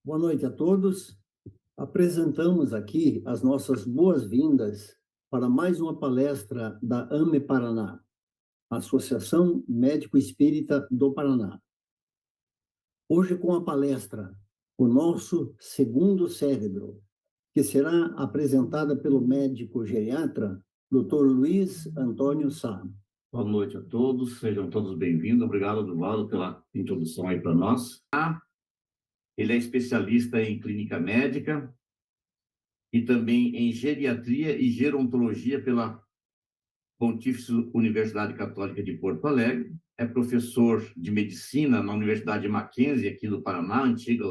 Boa noite a todos. Apresentamos aqui as nossas boas-vindas para mais uma palestra da AME Paraná, Associação Médico Espírita do Paraná. Hoje com a palestra O Nosso Segundo Cérebro, que será apresentada pelo médico geriatra, Dr. Luiz Antônio Sá. Boa noite a todos, sejam todos bem-vindos. Obrigado, Eduardo, pela introdução aí para nós. Ele é especialista em clínica médica e também em geriatria e gerontologia pela Pontífice Universidade Católica de Porto Alegre. É professor de medicina na Universidade Mackenzie, aqui do Paraná, antiga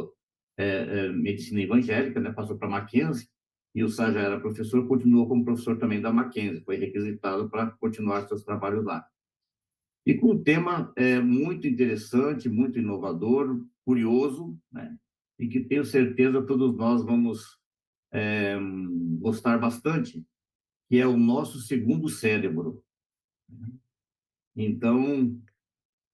medicina evangélica, né? Passou para Mackenzie, e o Sá já era professor, continuou como professor também da Mackenzie, foi requisitado para continuar seus trabalhos lá. E com um tema muito interessante, muito inovador, curioso, né? E que tenho certeza todos nós vamos gostar bastante, que é o nosso segundo cérebro. Então,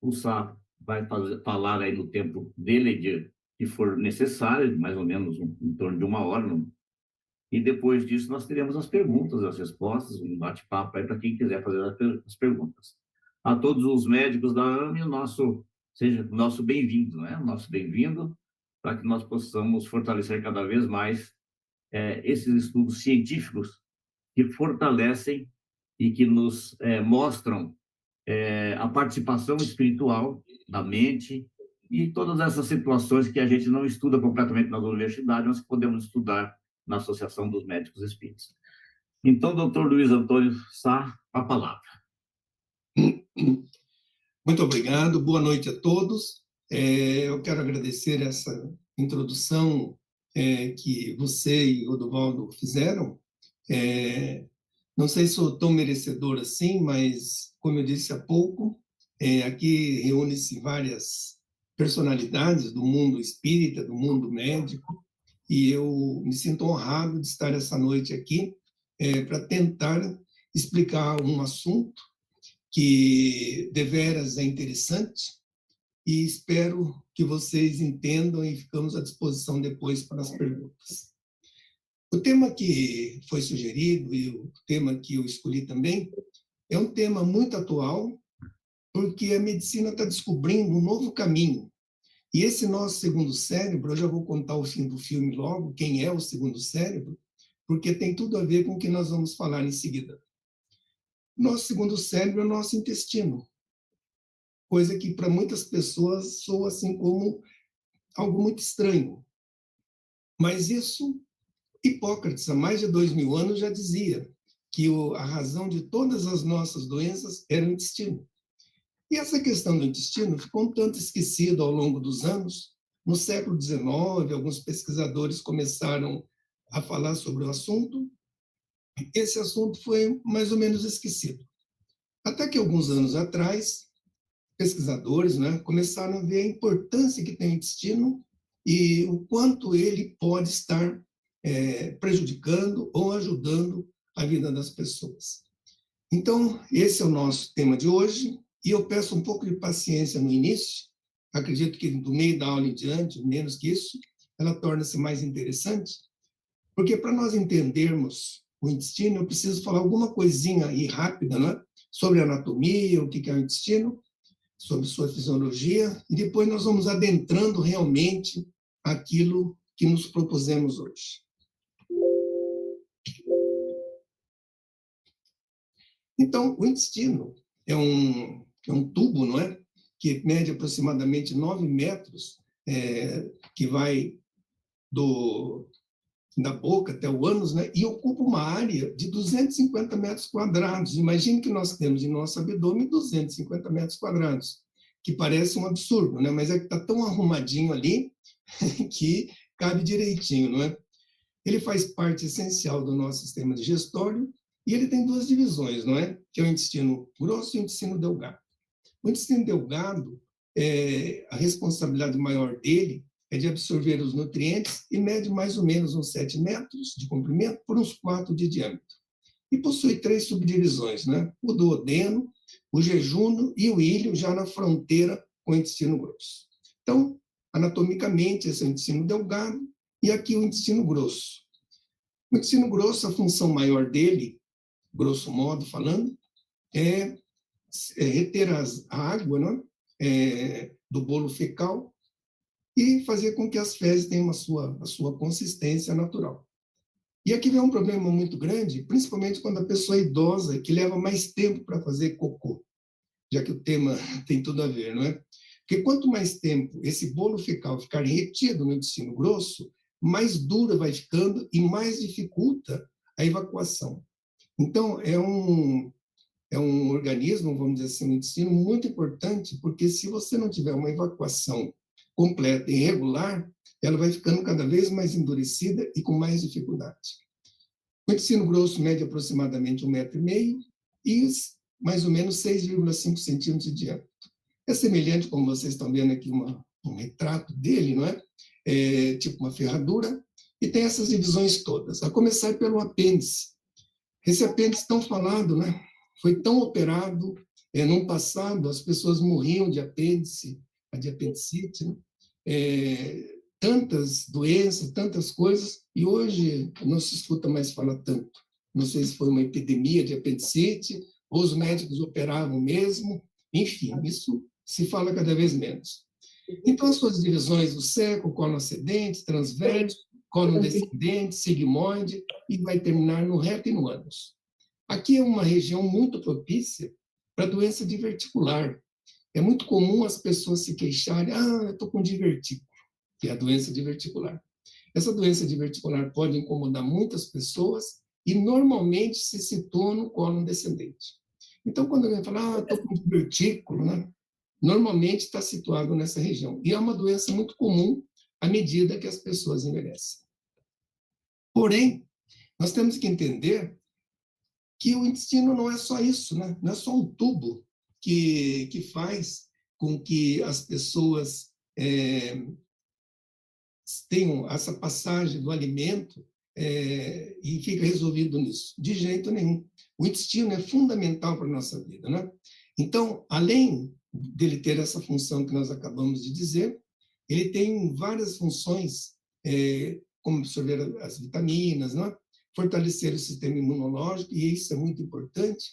o Sá vai falar aí no tempo dele, que for necessário, mais ou menos em torno de 1 hora, e depois disso nós teremos as perguntas, as respostas, um bate-papo aí para quem quiser fazer as perguntas. A todos os médicos da AME, seja o nosso bem-vindo, né? O nosso bem-vindo, para que nós possamos fortalecer cada vez mais esses estudos científicos que fortalecem e que nos mostram a participação espiritual da mente e todas essas situações que a gente não estuda completamente nas universidades, mas que podemos estudar na Associação dos Médicos Espíritas. Então, doutor Luiz Antônio Sá, a palavra. Muito obrigado, boa noite a todos. Eu quero agradecer essa introdução que você e o Rodovaldo fizeram. Não sei se sou tão merecedor assim, mas, como eu disse há pouco, aqui reúne-se várias personalidades do mundo espírita, do mundo médico, e eu me sinto honrado de estar essa noite aqui para tentar explicar um assunto que deveras é interessante e espero que vocês entendam e ficamos à disposição depois para as perguntas. O tema que foi sugerido e o tema que eu escolhi também é um tema muito atual, porque a medicina está descobrindo um novo caminho. E esse nosso segundo cérebro, eu já vou contar o fim do filme logo, quem é o segundo cérebro, porque tem tudo a ver com o que nós vamos falar em seguida. Nosso segundo cérebro é o nosso intestino, coisa que para muitas pessoas soa assim como algo muito estranho. Mas isso, Hipócrates, há mais de 2000 anos, já dizia que a razão de todas as nossas doenças era o intestino. E essa questão do intestino ficou um tanto esquecida ao longo dos anos. No século XIX, alguns pesquisadores começaram a falar sobre o assunto. Esse assunto foi mais ou menos esquecido. Até que alguns anos atrás, pesquisadores, né, começaram a ver a importância que tem o intestino e o quanto ele pode estar prejudicando ou ajudando a vida das pessoas. Então, esse é o nosso tema de hoje, e eu peço um pouco de paciência no início. Acredito que do meio da aula em diante, menos que isso, ela torna-se mais interessante, porque para nós entendermos o intestino, eu preciso falar alguma coisinha aí rápida, né, sobre anatomia, o que é o intestino, sobre sua fisiologia, e depois nós vamos adentrando realmente aquilo que nos propusemos hoje. Então, o intestino é um tubo, não é? Que mede aproximadamente 9 metros, que vai da boca até o ânus, né? E ocupa uma área de 250 metros quadrados. Imagine que nós temos em nosso abdômen 250 metros quadrados, que parece um absurdo, né? Mas é que está tão arrumadinho ali que cabe direitinho, não é? Ele faz parte essencial do nosso sistema digestório e ele tem duas divisões, não é? Que é o intestino grosso e o intestino delgado. O intestino delgado, a responsabilidade maior dele é de absorver os nutrientes e mede mais ou menos uns 7 metros de comprimento por uns 4 de diâmetro. E possui 3 subdivisões, né? O duodeno, o jejúno e o íleo, já na fronteira com o intestino grosso. Então, anatomicamente, esse é o intestino delgado, e aqui o intestino grosso. O intestino grosso, a função maior dele, grosso modo falando, é reter a água, né, do bolo fecal e fazer com que as fezes tenham a sua consistência natural. E aqui vem um problema muito grande, principalmente quando a pessoa é idosa, que leva mais tempo para fazer cocô, já que o tema tem tudo a ver, não é? Porque quanto mais tempo esse bolo fecal ficar retido no intestino grosso, mais dura vai ficando e mais dificulta a evacuação. Então, é um organismo, vamos dizer assim, um intestino muito importante, porque se você não tiver uma evacuação completa e regular, ela vai ficando cada vez mais endurecida e com mais dificuldade. O intestino grosso mede aproximadamente 1,5 m e mais ou menos 6,5 centímetros de diâmetro. É semelhante, como vocês estão vendo aqui, um retrato dele, não é? É tipo uma ferradura, e tem essas divisões todas, a começar pelo apêndice. Esse apêndice tão falado, né? Foi tão operado, no passado as pessoas morriam de apêndice, de apendicite, né? Tantas doenças, tantas coisas, e hoje não se escuta mais falar tanto. Não sei se foi uma epidemia de apendicite, ou os médicos operavam mesmo, enfim, isso se fala cada vez menos. Então, as suas divisões do seco, colo ascendente, transverso, colo descendente, sigmoide, e vai terminar no reto e no ânus. Aqui é uma região muito propícia para doença diverticular. É muito comum as pessoas se queixarem, eu estou com divertículo, que é a doença diverticular. Essa doença diverticular pode incomodar muitas pessoas e normalmente se situa no colo descendente. Então, quando alguém fala, estou com divertículo, né? Normalmente está situado nessa região. E é uma doença muito comum à medida que as pessoas envelhecem. Porém, nós temos que entender que o intestino não é só isso, né? Não é só um tubo que faz com que as pessoas tenham essa passagem do alimento e fica resolvido nisso. De jeito nenhum. O intestino é fundamental para a nossa vida, né? Então, além dele ter essa função que nós acabamos de dizer, ele tem várias funções, como absorver as vitaminas, né? Fortalecer o sistema imunológico, e isso é muito importante.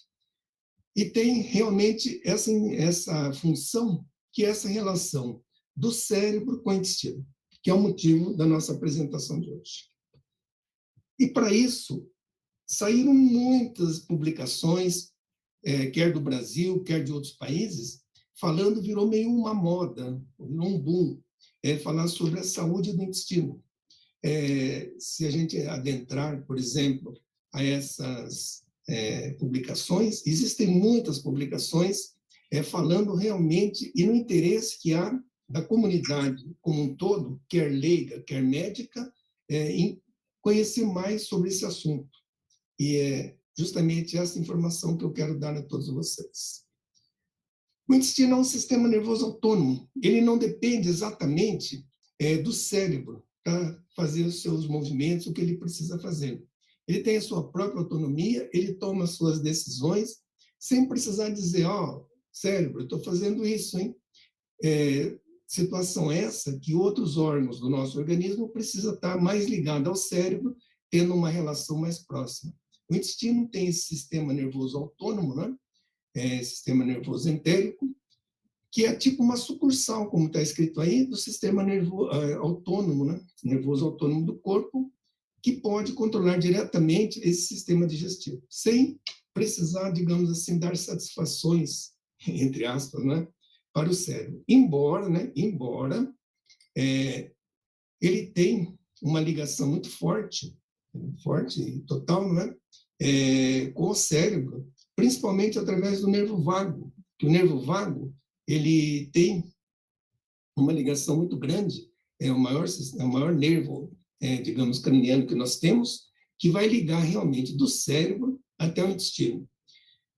E tem realmente essa função, que é essa relação do cérebro com o intestino, que é o motivo da nossa apresentação de hoje. E, para isso, saíram muitas publicações, quer do Brasil, quer de outros países, falando, virou meio uma moda, virou um boom, falar sobre a saúde do intestino. Se a gente adentrar, por exemplo, a essas publicações, existem muitas publicações falando realmente e no interesse que há da comunidade como um todo, quer leiga, quer médica, em conhecer mais sobre esse assunto. E é justamente essa informação que eu quero dar a todos vocês. O intestino é um sistema nervoso autônomo. Ele não depende exatamente do cérebro para fazer os seus movimentos, o que ele precisa fazer. Ele tem a sua própria autonomia, ele toma as suas decisões, sem precisar dizer, cérebro, eu estou fazendo isso, hein? Situação essa que outros órgãos do nosso organismo precisam estar mais ligados ao cérebro, tendo uma relação mais próxima. O intestino tem esse sistema nervoso autônomo, né? Sistema nervoso entérico, que é tipo uma sucursal, como está escrito aí, do sistema autônomo, né? Nervoso autônomo do corpo, que pode controlar diretamente esse sistema digestivo, sem precisar, digamos assim, dar satisfações, entre aspas, né, para o cérebro. Embora ele tem uma ligação muito forte e total, né, com o cérebro, principalmente através do nervo vago, que o nervo vago ele tem uma ligação muito grande, é o maior nervo, digamos, craniano que nós temos, que vai ligar realmente do cérebro até o intestino.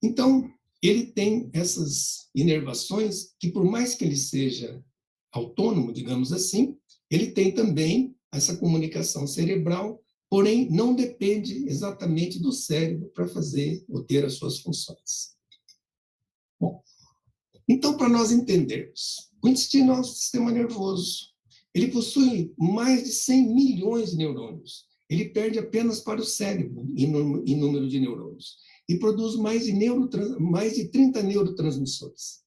Então, ele tem essas inervações que, por mais que ele seja autônomo, digamos assim, ele tem também essa comunicação cerebral, porém não depende exatamente do cérebro para fazer ou ter as suas funções. Bom, então, para nós entendermos, o intestino é um sistema nervoso ele possui mais de 100 milhões de neurônios. Ele perde apenas para o cérebro em número de neurônios. E produz mais de 30 neurotransmissores.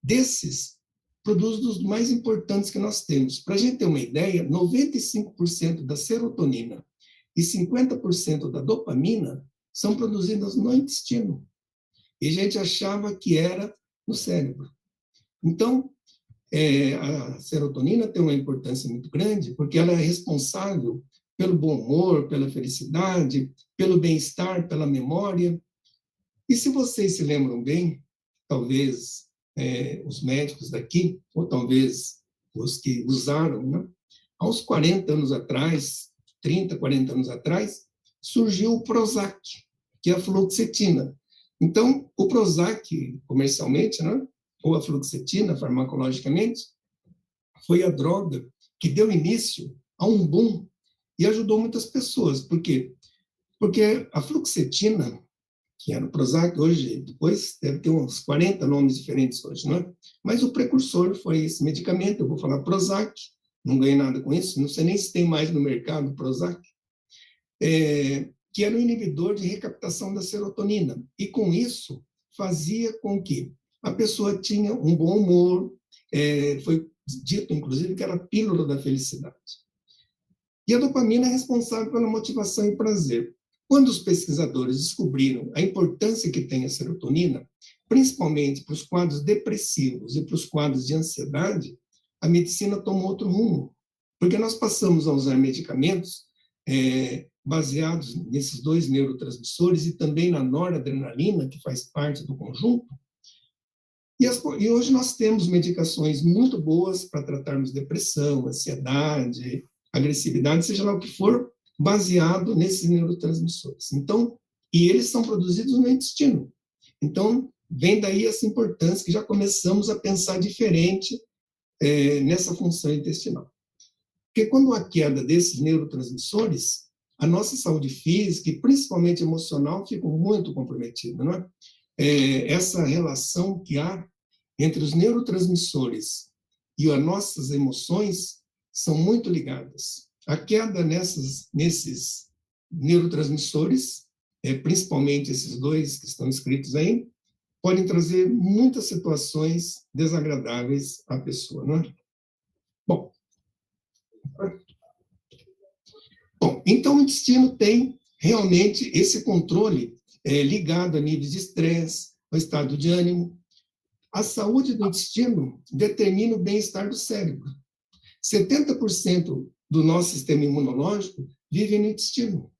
Desses, produz dos mais importantes que nós temos. Para a gente ter uma ideia, 95% da serotonina e 50% da dopamina são produzidas no intestino. E a gente achava que era no cérebro. Então, a serotonina tem uma importância muito grande, porque ela é responsável pelo bom humor, pela felicidade, pelo bem-estar, pela memória. E se vocês se lembram bem, talvez os médicos daqui, ou talvez os que usaram, né? Há uns 40 anos atrás, 30, 40 anos atrás, surgiu o Prozac, que é a fluoxetina. Então, o Prozac, comercialmente, né? Ou a fluoxetina, farmacologicamente, foi a droga que deu início a um boom e ajudou muitas pessoas. Por quê? Porque a fluoxetina, que era o Prozac, hoje, depois deve ter uns 40 nomes diferentes hoje, não é? Mas o precursor foi esse medicamento, eu vou falar Prozac, não ganhei nada com isso, não sei nem se tem mais no mercado Prozac, que era um inibidor de recaptação da serotonina. E com isso, fazia com que a pessoa tinha um bom humor, foi dito, inclusive, que era a pílula da felicidade. E a dopamina é responsável pela motivação e prazer. Quando os pesquisadores descobriram a importância que tem a serotonina, principalmente para os quadros depressivos e para os quadros de ansiedade, a medicina tomou outro rumo, porque nós passamos a usar medicamentos baseados nesses dois neurotransmissores e também na noradrenalina, que faz parte do conjunto. E hoje nós temos medicações muito boas para tratarmos depressão, ansiedade, agressividade, seja lá o que for, baseado nesses neurotransmissores. Então, e eles são produzidos no intestino. Então, vem daí essa importância que já começamos a pensar diferente nessa função intestinal. Porque quando há queda desses neurotransmissores, a nossa saúde física e principalmente emocional ficam muito comprometida, não é? Essa relação que há entre os neurotransmissores e as nossas emoções são muito ligadas. A queda nesses neurotransmissores, principalmente esses dois que estão escritos aí, podem trazer muitas situações desagradáveis à pessoa, não é? Bom, então o intestino tem realmente esse controle ligado a níveis de estresse, ao estado de ânimo. A saúde do intestino determina o bem-estar do cérebro. 70% do nosso sistema imunológico vive no intestino.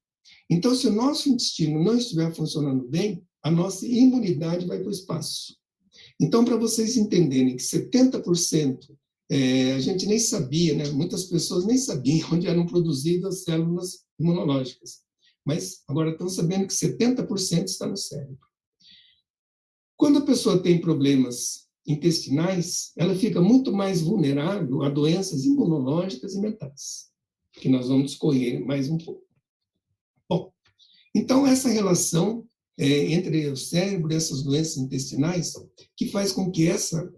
Então, se o nosso intestino não estiver funcionando bem, a nossa imunidade vai para o espaço. Então, para vocês entenderem que 70%, a gente nem sabia, né? Muitas pessoas nem sabiam onde eram produzidas as células imunológicas. Mas agora estão sabendo que 70% está no cérebro. Quando a pessoa tem problemas intestinais, ela fica muito mais vulnerável a doenças imunológicas e mentais, que nós vamos discorrer mais um pouco. Bom, então essa relação entre o cérebro e essas doenças intestinais, que faz com que essa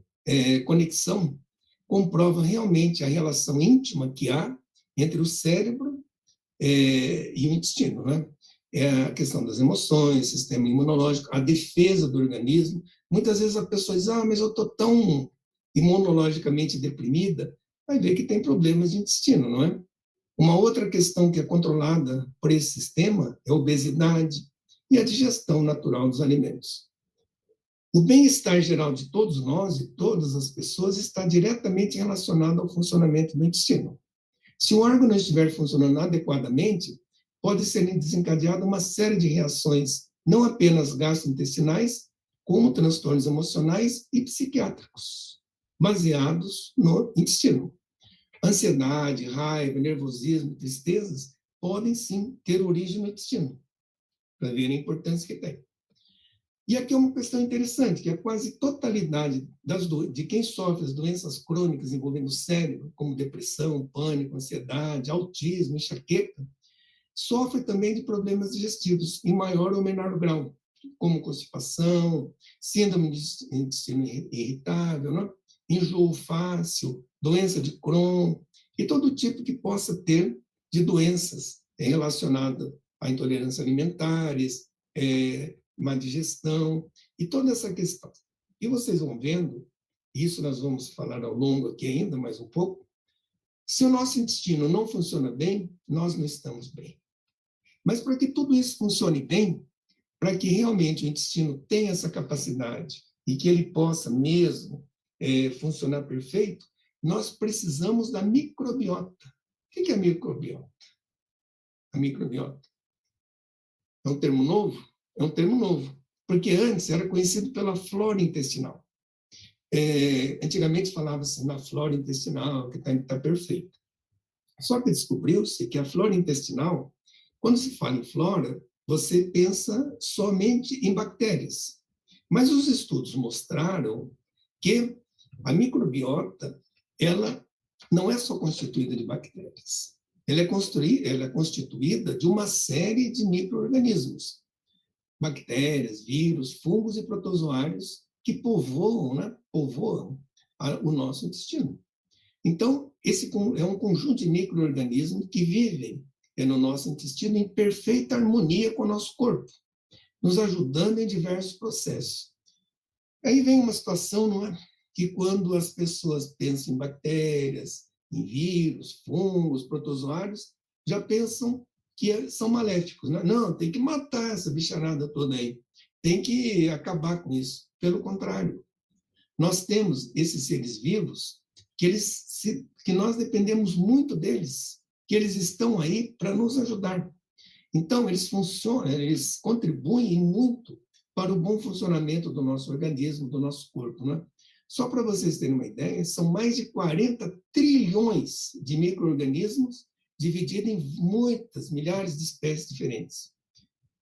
conexão comprova realmente a relação íntima que há entre o cérebro e o intestino, né? É a questão das emoções, sistema imunológico, a defesa do organismo. Muitas vezes a pessoa diz, mas eu estou tão imunologicamente deprimida, vai ver que tem problemas de intestino, não é? Uma outra questão que é controlada por esse sistema é a obesidade e a digestão natural dos alimentos. O bem-estar geral de todos nós e todas as pessoas está diretamente relacionado ao funcionamento do intestino. Se o órgão não estiver funcionando adequadamente, pode ser desencadeada uma série de reações, não apenas gastrointestinais, como transtornos emocionais e psiquiátricos, baseados no intestino. Ansiedade, raiva, nervosismo, tristezas podem sim ter origem no intestino, para ver a importância que tem. E aqui é uma questão interessante, que a quase totalidade de quem sofre as doenças crônicas envolvendo o cérebro, como depressão, pânico, ansiedade, autismo, enxaqueca, sofre também de problemas digestivos, em maior ou menor grau, como constipação, síndrome de intestino irritável, né? Enjoo fácil, doença de Crohn, e todo tipo que possa ter de doenças relacionadas a intolerâncias alimentares, má digestão, e toda essa questão. E vocês vão vendo, isso nós vamos falar ao longo aqui ainda, mais um pouco, se o nosso intestino não funciona bem, nós não estamos bem. Mas para que tudo isso funcione bem, para que realmente o intestino tenha essa capacidade e que ele possa mesmo funcionar perfeito, nós precisamos da microbiota. O que é a microbiota? A microbiota é um termo novo? É um termo novo, porque antes era conhecido pela flora intestinal. Antigamente falava-se na flora intestinal, que está perfeita. Só que descobriu-se que a flora intestinal, quando se fala em flora, você pensa somente em bactérias. Mas os estudos mostraram que a microbiota, ela não é só constituída de bactérias. Ela é constituída de uma série de micro-organismos. Bactérias, vírus, fungos e protozoários que povoam o nosso intestino. Então, esse é um conjunto de micro-organismos que vivem no nosso intestino em perfeita harmonia com o nosso corpo, nos ajudando em diversos processos. Aí vem uma situação, não é? Que quando as pessoas pensam em bactérias, em vírus, fungos, protozoários, já pensam que são maléficos. Né? Não, tem que matar essa bicharada toda aí. Tem que acabar com isso. Pelo contrário, nós temos esses seres vivos que nós dependemos muito deles, que eles estão aí para nos ajudar. Então, eles funcionam, eles contribuem muito para o bom funcionamento do nosso organismo, do nosso corpo. Né? Só para vocês terem uma ideia, são mais de 40 trilhões de micro-organismos divididos em muitas, milhares de espécies diferentes.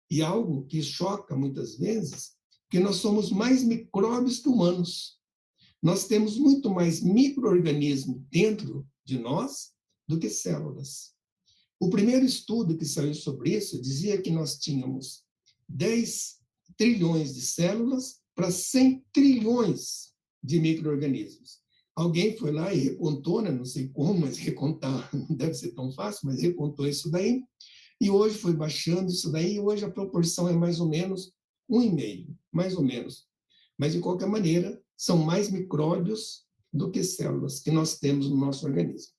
E algo que choca muitas vezes, que nós somos mais micróbios que humanos. Nós temos muito mais micro-organismos dentro de nós do que células. O primeiro estudo que saiu sobre isso dizia que nós tínhamos 10 trilhões de células para 100 trilhões de micro-organismos. Alguém foi lá e recontou, né? Não sei como, mas recontar não deve ser tão fácil, mas recontou isso daí, e hoje foi baixando isso daí, e hoje a proporção é mais ou menos 1,5, mais ou menos. Mas, de qualquer maneira, são mais micróbios do que células que nós temos no nosso organismo.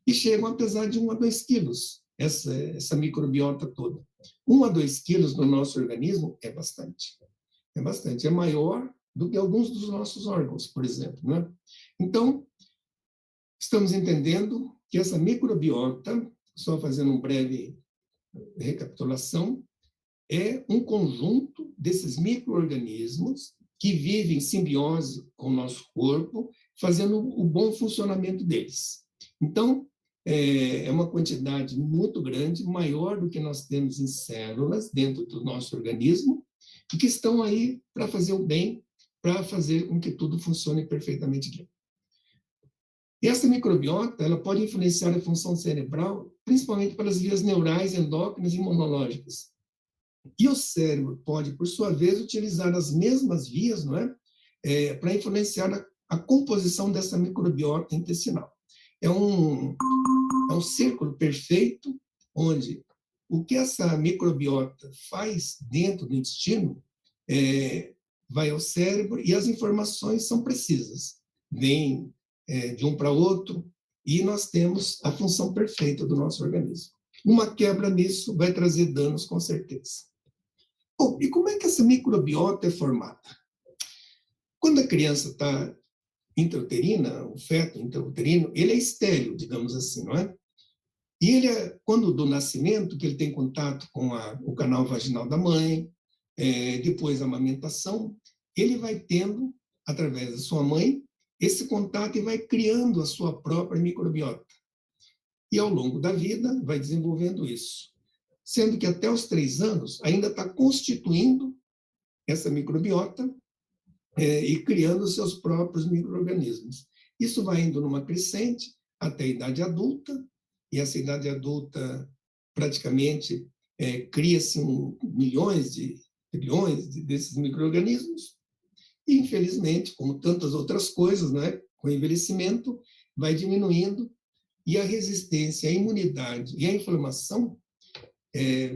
E chegam a pesar de 1 a 2 quilos, essa microbiota toda. 1 a 2 quilos no nosso organismo é bastante. É bastante. É maior do que alguns dos nossos órgãos, por exemplo. Né? Então, estamos entendendo que essa microbiota, só fazendo uma breve recapitulação, é um conjunto desses micro-organismos que vivem em simbiose com o nosso corpo, fazendo o bom funcionamento deles. Então, é uma quantidade muito grande, maior do que nós temos em células dentro do nosso organismo, e que estão aí para fazer o bem, para fazer com que tudo funcione perfeitamente bem. E essa microbiota, ela pode influenciar a função cerebral, principalmente pelas vias neurais, endócrinas e imunológicas. E o cérebro pode, por sua vez, utilizar as mesmas vias, não é? Para influenciar a composição dessa microbiota intestinal. É um círculo perfeito, onde o que essa microbiota faz dentro do intestino vai ao cérebro e as informações são precisas. Vem de um para outro e nós temos a função perfeita do nosso organismo. Uma quebra nisso vai trazer danos, com certeza. Bom, e como é que essa microbiota é formada? Quando a criança está intrauterina, o feto intrauterino, ele é estéril, digamos assim, não é? E ele, quando do nascimento, que ele tem contato com o canal vaginal da mãe, depois a amamentação, ele vai tendo, através da sua mãe, esse contato e vai criando a sua própria microbiota. E ao longo da vida vai desenvolvendo isso. Sendo que até os 3 anos ainda está constituindo essa microbiota e criando os seus próprios micro-organismos. Isso vai indo numa crescente até a idade adulta, e essa idade adulta praticamente cria-se milhões de trilhões desses micro-organismos, e infelizmente, como tantas outras coisas, né, com o envelhecimento, vai diminuindo e a resistência, a imunidade e a inflamação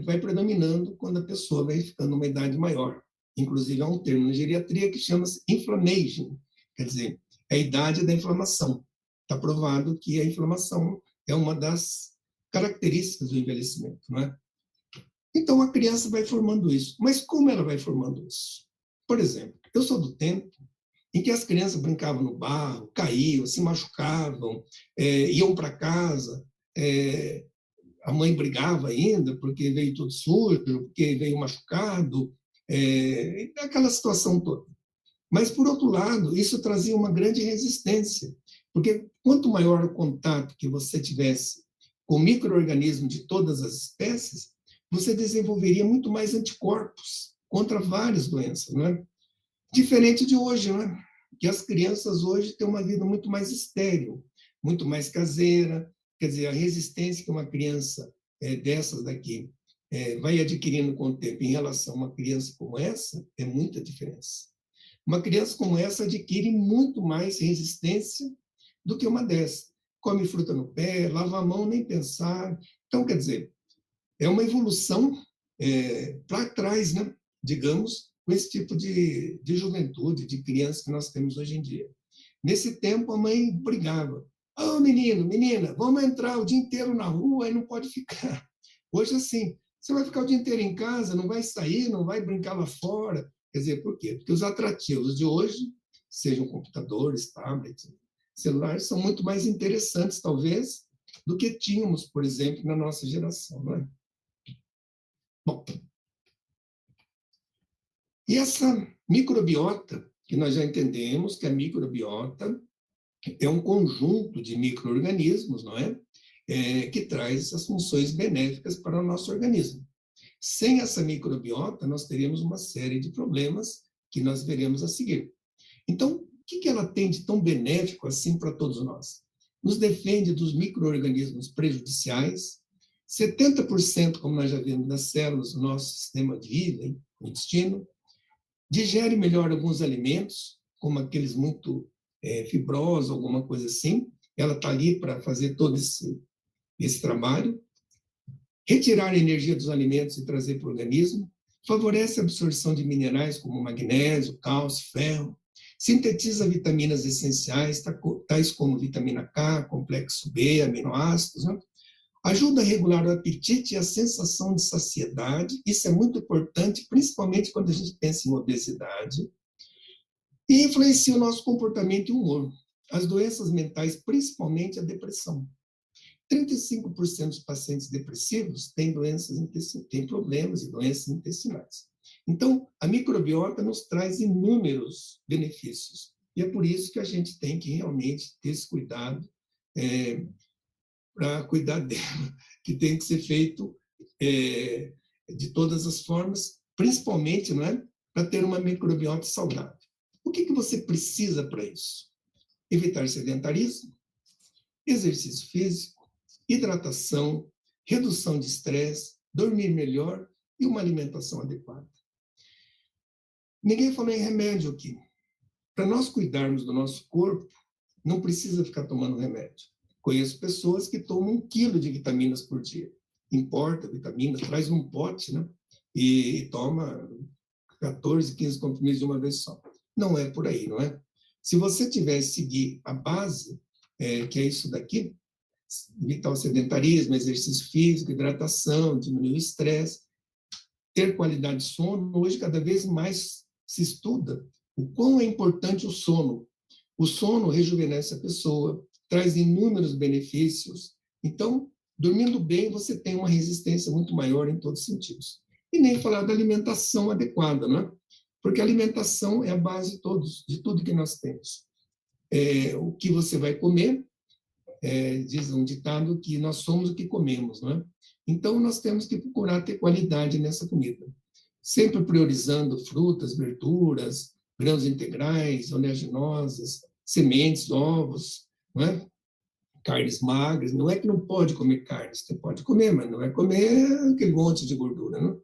vai predominando quando a pessoa vai ficando numa idade maior. Inclusive, há um termo na geriatria que chama-se inflammation, quer dizer, é a idade da inflamação. Está provado que a inflamação é uma das características do envelhecimento, não é? Então, a criança vai formando isso. Mas como ela vai formando isso? Por exemplo, eu sou do tempo em que as crianças brincavam no barro, caíam, se machucavam, iam para casa, a mãe brigava ainda porque veio tudo sujo, porque veio machucado, aquela situação toda. Mas, por outro lado, isso trazia uma grande resistência, porque quanto maior o contato que você tivesse com micro-organismos de todas as espécies, você desenvolveria muito mais anticorpos contra várias doenças, não é? Diferente de hoje, não é? Que as crianças hoje têm uma vida muito mais estéril, muito mais caseira, quer dizer, a resistência que uma criança dessas daqui vai adquirindo com o tempo em relação a uma criança como essa, é muita diferença. Uma criança como essa adquire muito mais resistência do que uma dessa. Come fruta no pé, lava a mão, nem pensar. Então, quer dizer, é uma evolução para trás, né? Digamos, com esse tipo de juventude, de criança que nós temos hoje em dia. Nesse tempo, a mãe brigava. Ô, menino, menina, vamos entrar o dia inteiro na rua e não pode ficar. Hoje, assim, você vai ficar o dia inteiro em casa, não vai sair, não vai brincar lá fora. Quer dizer, por quê? Porque os atrativos de hoje, sejam computadores, tablets, celulares, são muito mais interessantes, talvez, do que tínhamos, por exemplo, na nossa geração, não é? Bom, e essa microbiota, que nós já entendemos que a microbiota é um conjunto de micro-organismos, não é? Que traz as funções benéficas para o nosso organismo. Sem essa microbiota, nós teríamos uma série de problemas que nós veremos a seguir. Então, o que ela tem de tão benéfico assim para todos nós? Nos defende dos micro-organismos prejudiciais. 70%, como nós já vimos, das células do nosso sistema vivem no intestino. Digere melhor alguns alimentos, como aqueles muito fibrosos, alguma coisa assim. Ela está ali para fazer todo esse trabalho. Retirar a energia dos alimentos e trazer para o organismo. Favorece a absorção de minerais como magnésio, cálcio, ferro. Sintetiza vitaminas essenciais, tais como vitamina K, complexo B, aminoácidos. Né? Ajuda a regular o apetite e a sensação de saciedade. Isso é muito importante, principalmente quando a gente pensa em obesidade. E influencia o nosso comportamento e humor. As doenças mentais, principalmente a depressão. 35% dos pacientes depressivos têm problemas e doenças intestinais. Então, a microbiota nos traz inúmeros benefícios. E é por isso que a gente tem que realmente ter esse cuidado para cuidar dela, que tem que ser feito de todas as formas, principalmente, não é, para ter uma microbiota saudável. O que você precisa para isso? Evitar sedentarismo, exercício físico, hidratação, redução de estresse, dormir melhor e uma alimentação adequada. Ninguém falou em remédio aqui. Para nós cuidarmos do nosso corpo, não precisa ficar tomando remédio. Conheço pessoas que tomam 1 quilo de vitaminas por dia. Importa vitaminas, traz um pote, né? E toma 14, 15 comprimidos de uma vez só. Não é por aí, não é? Se você tiver seguir a base, que é isso daqui, evitar o sedentarismo, exercício físico, hidratação, diminuir o estresse, ter qualidade de sono. Hoje, cada vez mais se estuda o quão é importante o sono. O sono rejuvenesce a pessoa, traz inúmeros benefícios. Então, dormindo bem, você tem uma resistência muito maior em todos os sentidos. E nem falar da alimentação adequada, não é? Porque a alimentação é a base de tudo que nós temos. O que você vai comer, diz um ditado que nós somos o que comemos, não é? Então, nós temos que procurar ter qualidade nessa comida. Sempre priorizando frutas, verduras, grãos integrais, oleaginosas, sementes, ovos, não é? Carnes magras. Não é que não pode comer carne, você pode comer, mas não é comer aquele monte de gordura, não é?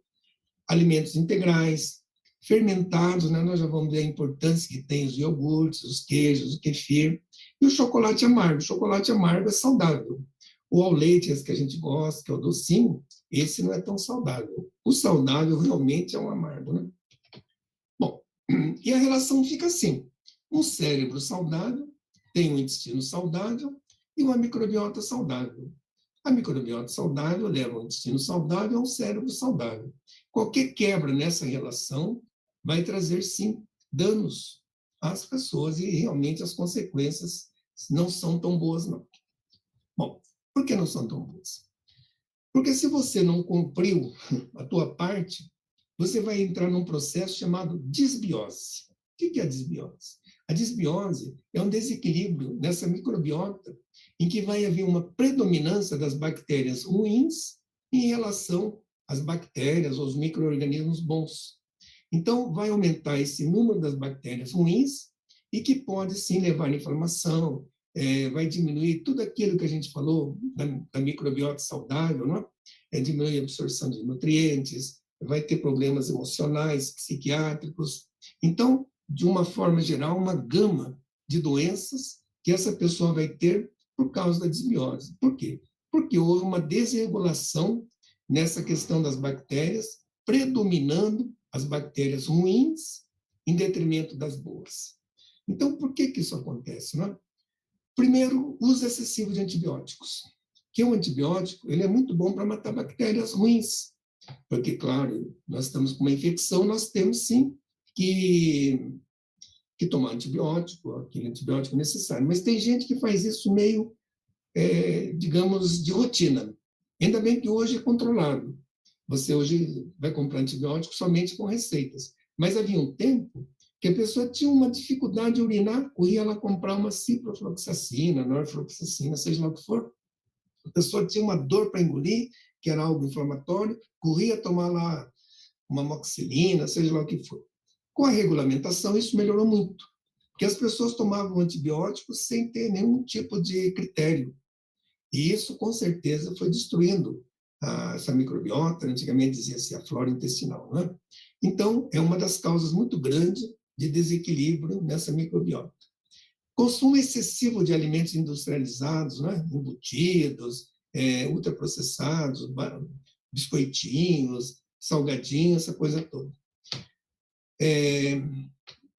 Alimentos integrais, fermentados, né? Nós já vamos ver a importância que tem os iogurtes, os queijos, o kefir, e o chocolate amargo. O chocolate amargo é saudável, ou ao leite, esse que a gente gosta, que é o docinho, esse não é tão saudável. O saudável realmente é o amargo, né? Bom, e a relação fica assim. Um cérebro saudável tem um intestino saudável e uma microbiota saudável. A microbiota saudável leva um intestino saudável a um cérebro saudável. Qualquer quebra nessa relação vai trazer, sim, danos às pessoas e realmente as consequências não são tão boas, não. Bom, por que não são tão boas? Porque se você não cumpriu a tua parte, você vai entrar num processo chamado disbiose. O que é a disbiose? A disbiose é um desequilíbrio nessa microbiota em que vai haver uma predominância das bactérias ruins em relação às bactérias ou aos micro-organismos bons. Então, vai aumentar esse número das bactérias ruins e que pode, sim, levar à inflamação, vai diminuir tudo aquilo que a gente falou da microbiota saudável, não é? Diminuir a absorção de nutrientes, vai ter problemas emocionais, psiquiátricos. Então, de uma forma geral, uma gama de doenças que essa pessoa vai ter por causa da disbiose. Por quê? Porque houve uma desregulação nessa questão das bactérias, predominando as bactérias ruins em detrimento das boas. Então, por que isso acontece, não é? Primeiro, uso excessivo de antibióticos. Que o antibiótico ele é muito bom para matar bactérias ruins, porque, claro, nós estamos com uma infecção, nós temos, sim, que tomar antibiótico, aquele antibiótico necessário. Mas tem gente que faz isso meio, digamos, de rotina. Ainda bem que hoje é controlado. Você hoje vai comprar antibiótico somente com receitas. Mas havia um tempo que a pessoa tinha uma dificuldade de urinar, corria lá comprar uma ciprofloxacina, norfloxacina, seja lá o que for. A pessoa tinha uma dor para engolir, que era algo inflamatório, corria tomar lá uma amoxicilina, seja lá o que for. Com a regulamentação, isso melhorou muito, porque as pessoas tomavam antibióticos sem ter nenhum tipo de critério. E isso, com certeza, foi destruindo essa microbiota, antigamente dizia-se a flora intestinal. Né? Então, é uma das causas muito grandes de desequilíbrio nessa microbiota. Consumo excessivo de alimentos industrializados, né? Embutidos, ultraprocessados, biscoitinhos, salgadinhos, essa coisa toda.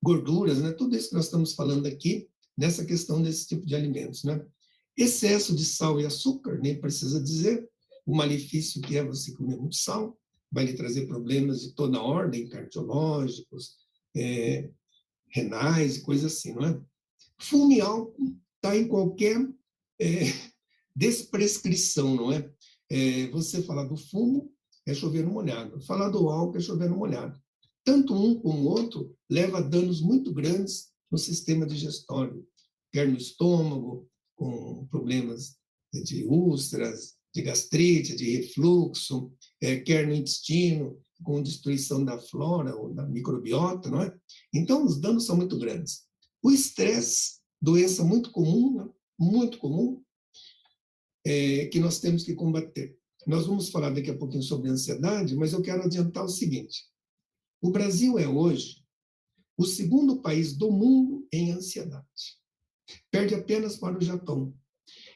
Gorduras, né? Tudo isso que nós estamos falando aqui, nessa questão desse tipo de alimentos. Né? Excesso de sal e açúcar, nem precisa dizer, o malefício que é você comer muito sal, vai lhe trazer problemas de toda ordem, cardiológicos, renais, coisas assim, não é? Fumo e álcool está em qualquer desprescrição, não é? Você falar do fumo é chover no molhado, falar do álcool é chover no molhado. Tanto um como o outro leva a danos muito grandes no sistema digestório, quer no estômago, com problemas de úlceras, de gastrite, de refluxo, quer no intestino, com destruição da flora ou da microbiota, não é? Então, os danos são muito grandes. O estresse, doença muito comum, né? Muito comum, que nós temos que combater. Nós vamos falar daqui a pouquinho sobre ansiedade, mas eu quero adiantar o seguinte. O Brasil é hoje o segundo país do mundo em ansiedade. Perde apenas para o Japão.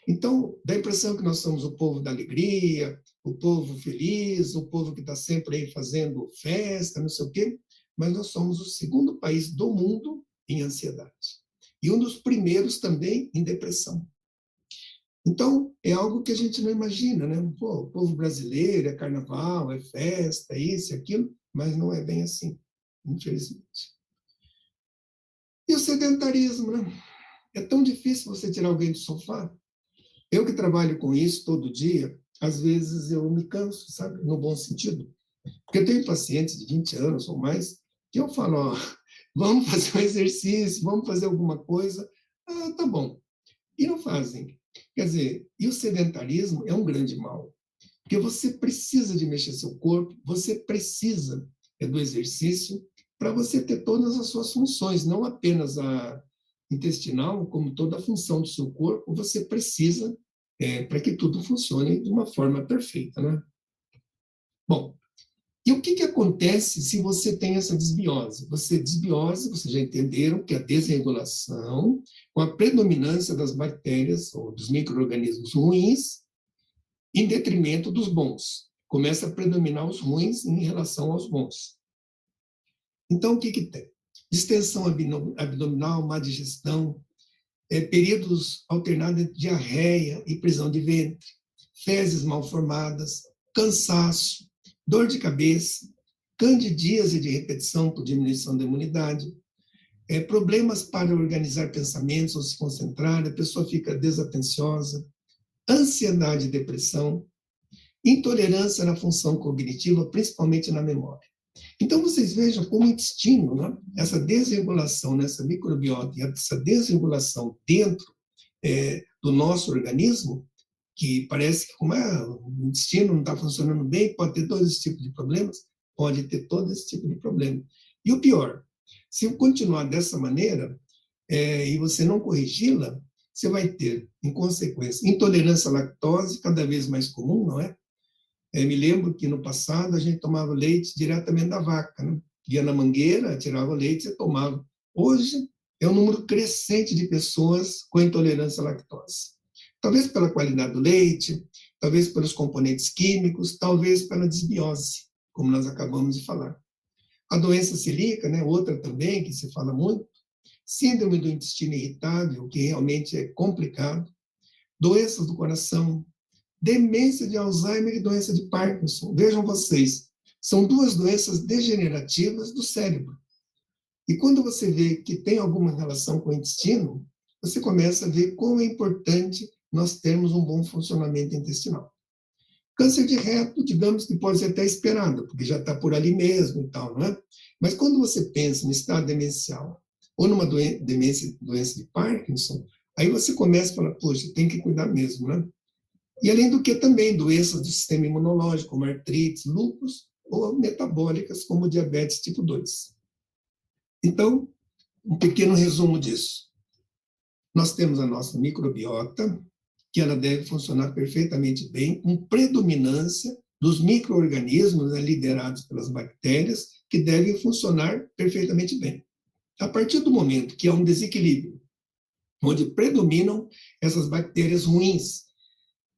Então, dá a impressão que nós somos o povo da alegria, o povo feliz, o povo que está sempre aí fazendo festa, não sei o quê, mas nós somos o segundo país do mundo em ansiedade. E um dos primeiros também em depressão. Então, é algo que a gente não imagina, né? Pô, o povo brasileiro é carnaval, é festa, é isso, é aquilo, mas não é bem assim, infelizmente. E o sedentarismo, né? É tão difícil você tirar alguém do sofá. Eu que trabalho com isso todo dia, às vezes eu me canso, sabe? No bom sentido. Porque eu tenho pacientes de 20 anos ou mais que eu falo, ó, vamos fazer um exercício, vamos fazer alguma coisa. Ah, tá bom. E não fazem. Quer dizer, e o sedentarismo é um grande mal. Porque você precisa de mexer seu corpo, você precisa do exercício para você ter todas as suas funções, não apenas a intestinal, como toda a função do seu corpo, você precisa para que tudo funcione de uma forma perfeita, né? Bom, e o que acontece se você tem essa desbiose? Desbiose, vocês já entenderam que é a desregulação com a predominância das bactérias ou dos micro-organismos ruins em detrimento dos bons. Começa a predominar os ruins em relação aos bons. Então, o que tem? Distensão abdominal, má digestão, períodos alternados de diarreia e prisão de ventre, fezes mal formadas, cansaço, dor de cabeça, candidíase de repetição por diminuição da imunidade, problemas para organizar pensamentos ou se concentrar, a pessoa fica desatenciosa, ansiedade e depressão, intolerância na função cognitiva, principalmente na memória. Então, vocês vejam como o intestino, né, essa desregulação nessa microbiota, essa desregulação dentro do nosso organismo, que parece que como o intestino não está funcionando bem, pode ter todos esses tipos de problemas, pode ter todo esse tipo de problema. E o pior, se continuar dessa maneira, e você não corrigi-la, você vai ter, em consequência, intolerância à lactose, cada vez mais comum, não é? Me lembro que no passado a gente tomava leite diretamente da vaca, né? Ia na mangueira, tirava o leite e tomava. Hoje é um número crescente de pessoas com intolerância à lactose. Talvez pela qualidade do leite, talvez pelos componentes químicos, talvez pela desbiose, como nós acabamos de falar. A doença celíaca, né, outra também que se fala muito, síndrome do intestino irritável, que realmente é complicado, doenças do coração, demência de Alzheimer e doença de Parkinson. Vejam vocês, são duas doenças degenerativas do cérebro. E quando você vê que tem alguma relação com o intestino, você começa a ver como é importante nós termos um bom funcionamento intestinal. Câncer de reto, digamos que pode ser até esperado, porque já está por ali mesmo e tal, não é? Mas quando você pensa no estado demencial ou numa doença de Parkinson, aí você começa a falar, poxa, tem que cuidar mesmo, né? E além do que também doenças do sistema imunológico, como artrite, lúpus, ou metabólicas, como diabetes tipo 2. Então, um pequeno resumo disso. Nós temos a nossa microbiota, que ela deve funcionar perfeitamente bem, com predominância dos micro-organismos, né, liderados pelas bactérias, que devem funcionar perfeitamente bem. A partir do momento que há um desequilíbrio, onde predominam essas bactérias ruins,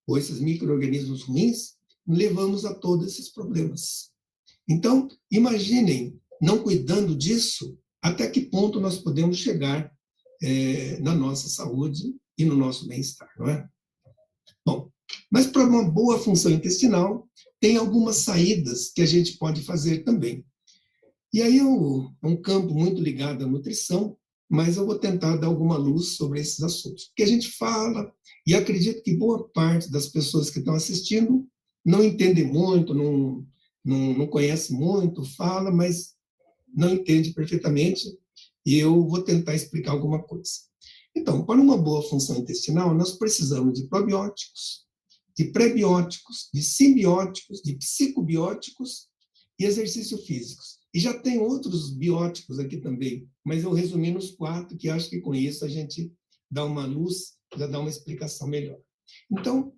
ou esses micro-organismos ruins, levamos a todos esses problemas. Então, imaginem, não cuidando disso, até que ponto nós podemos chegar na nossa saúde e no nosso bem-estar, não é? Bom, mas para uma boa função intestinal, tem algumas saídas que a gente pode fazer também. E aí é um campo muito ligado à nutrição, mas eu vou tentar dar alguma luz sobre esses assuntos. Porque a gente fala, e acredito que boa parte das pessoas que estão assistindo não entende muito, não conhece muito, fala, mas não entende perfeitamente, e eu vou tentar explicar alguma coisa. Então, para uma boa função intestinal, nós precisamos de probióticos, de prebióticos, de simbióticos, de psicobióticos e exercício físicos. E já tem outros bióticos aqui também, mas eu resumi nos 4, que acho que com isso a gente dá uma luz, já dá uma explicação melhor. Então,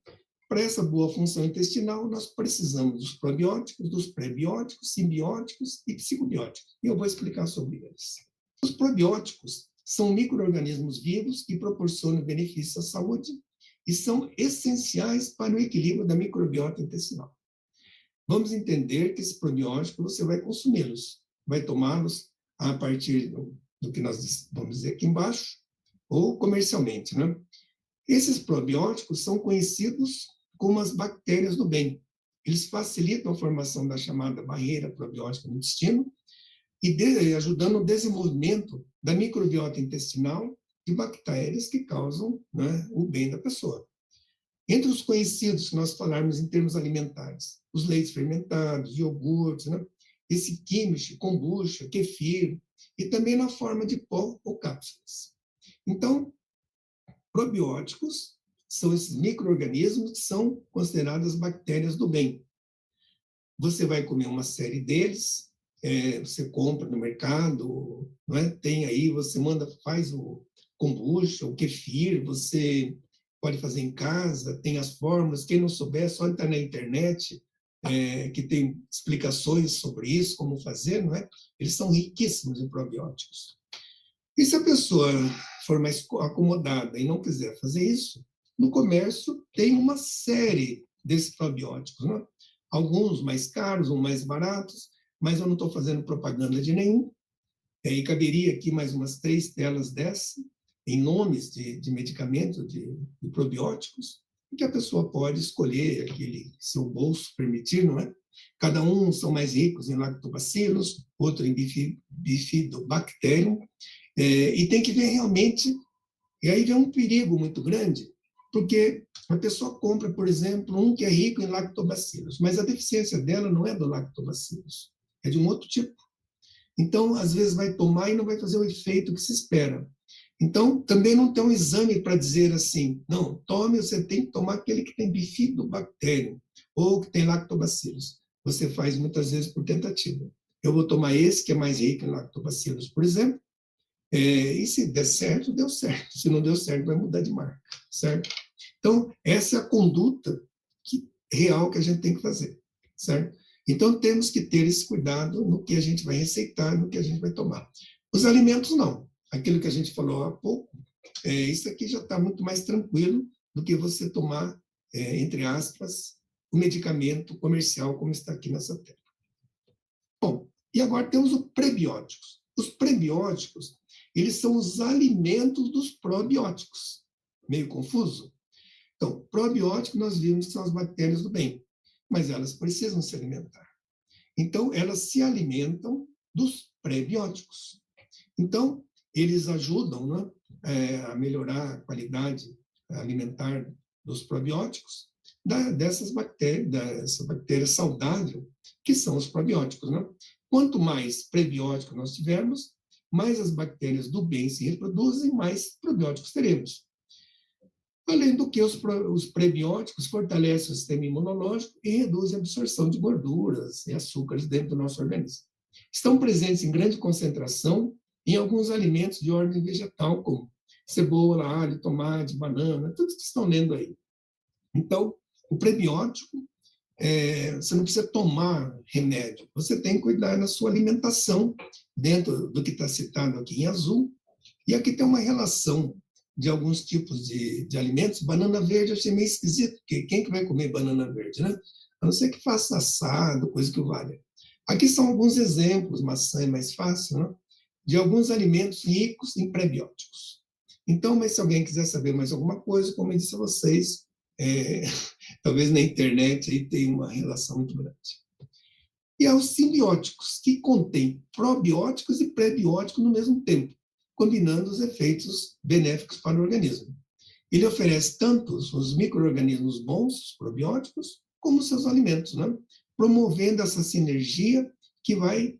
para essa boa função intestinal, nós precisamos dos probióticos, dos prebióticos, simbióticos e psicobióticos. E eu vou explicar sobre eles. Os probióticos são micro-organismos vivos que proporcionam benefícios à saúde e são essenciais para o equilíbrio da microbiota intestinal. Vamos entender que esses probióticos você vai consumi-los, vai tomá-los a partir do que nós vamos dizer aqui embaixo, ou comercialmente, né? Esses probióticos são conhecidos como as bactérias do bem. Eles facilitam a formação da chamada barreira probiótica no intestino e ajudando no desenvolvimento da microbiota intestinal de bactérias que causam, né, o bem da pessoa. Entre os conhecidos que nós falarmos em termos alimentares, os leites fermentados, iogurtes, né, esse kimchi, kombucha, kefir, e também na forma de pó ou cápsulas. Então, probióticos são esses micro-organismos que são considerados bactérias do bem. Você vai comer uma série deles, você compra no mercado, não é? Tem aí, você faz o kombucha, o kefir, você pode fazer em casa, tem as fórmulas, quem não souber, é só entrar na internet, que tem explicações sobre isso, como fazer, não é? Eles são riquíssimos em probióticos. E se a pessoa for mais acomodada e não quiser fazer isso, no comércio tem uma série desses probióticos, né? Alguns mais caros, uns mais baratos, mas eu não estou fazendo propaganda de nenhum. E caberia aqui mais umas 3 telas dessa, em nomes de medicamentos, de probióticos, que a pessoa pode escolher aquele que seu bolso permitir, não é? Cada um são mais ricos em lactobacilos, outro em bifidobacterium, e tem que ver realmente, e aí vem um perigo muito grande, porque a pessoa compra, por exemplo, um que é rico em lactobacilos, mas a deficiência dela não é do lactobacilos, é de um outro tipo. Então, às vezes vai tomar e não vai fazer o efeito que se espera. Então, também não tem um exame para dizer assim, não, tome, você tem que tomar aquele que tem bifidobacterium ou que tem lactobacilos. Você faz muitas vezes por tentativa. Eu vou tomar esse que é mais rico em lactobacilos, por exemplo, e se der certo, deu certo. Se não deu certo, vai mudar de marca, certo? Então, essa é a conduta real que a gente tem que fazer, certo? Então, temos que ter esse cuidado no que a gente vai receitar, no que a gente vai tomar. Os alimentos, não. Aquilo que a gente falou há pouco, isso aqui já está muito mais tranquilo do que você tomar, entre aspas, o medicamento comercial, como está aqui nessa tela. Bom, e agora temos os prebióticos. Os prebióticos, eles são os alimentos dos probióticos. Meio confuso? Então, probiótico nós vimos que são as bactérias do bem, mas elas precisam se alimentar. Então, elas se alimentam dos prebióticos. Então, eles ajudam, né, a melhorar a qualidade alimentar dos probióticos, dessa bactéria saudável, que são os probióticos. Né? Quanto mais prebióticos nós tivermos, mais as bactérias do bem se reproduzem, mais probióticos teremos. Além do que os prebióticos fortalecem o sistema imunológico e reduzem a absorção de gorduras e açúcares dentro do nosso organismo. Estão presentes em grande concentração em alguns alimentos de ordem vegetal, como cebola, alho, tomate, banana, tudo que estão lendo aí. Então, o prebiótico, você não precisa tomar remédio, você tem que cuidar da sua alimentação, dentro do que está citado aqui em azul, e aqui tem uma relação de alguns tipos de alimentos. Banana verde eu achei meio esquisito, porque quem que vai comer banana verde, né? A não ser que faça assado, coisa que valha. Aqui são alguns exemplos, maçã é mais fácil, né? De alguns alimentos ricos em prebióticos. Então, mas se alguém quiser saber mais alguma coisa, como eu disse a vocês, talvez na internet aí tem uma relação muito grande. E aos simbióticos, que contêm probióticos e prebióticos no mesmo tempo, combinando os efeitos benéficos para o organismo. Ele oferece tanto os micro-organismos bons, os probióticos, como os seus alimentos, né? Promovendo essa sinergia que vai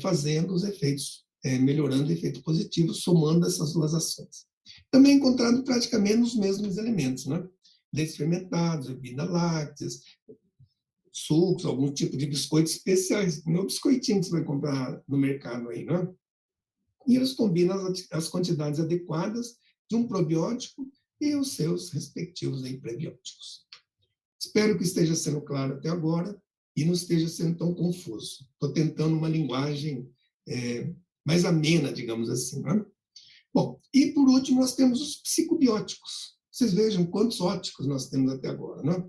fazendo os efeitos, melhorando efeitos positivos, somando essas duas ações. Também é encontrado praticamente nos mesmos elementos, né? Leites fermentados, bebidas lácteas, sucos, algum tipo de biscoitos especiais, não é o biscoitinho que você vai comprar no mercado aí, né? E eles combinam as quantidades adequadas de um probiótico e os seus respectivos aí prebióticos. Espero que esteja sendo claro até agora e não esteja sendo tão confuso. Estou tentando uma linguagem mais amena, digamos assim, né? Bom, e por último nós temos os psicobióticos. Vocês vejam quantos óticos nós temos até agora, né?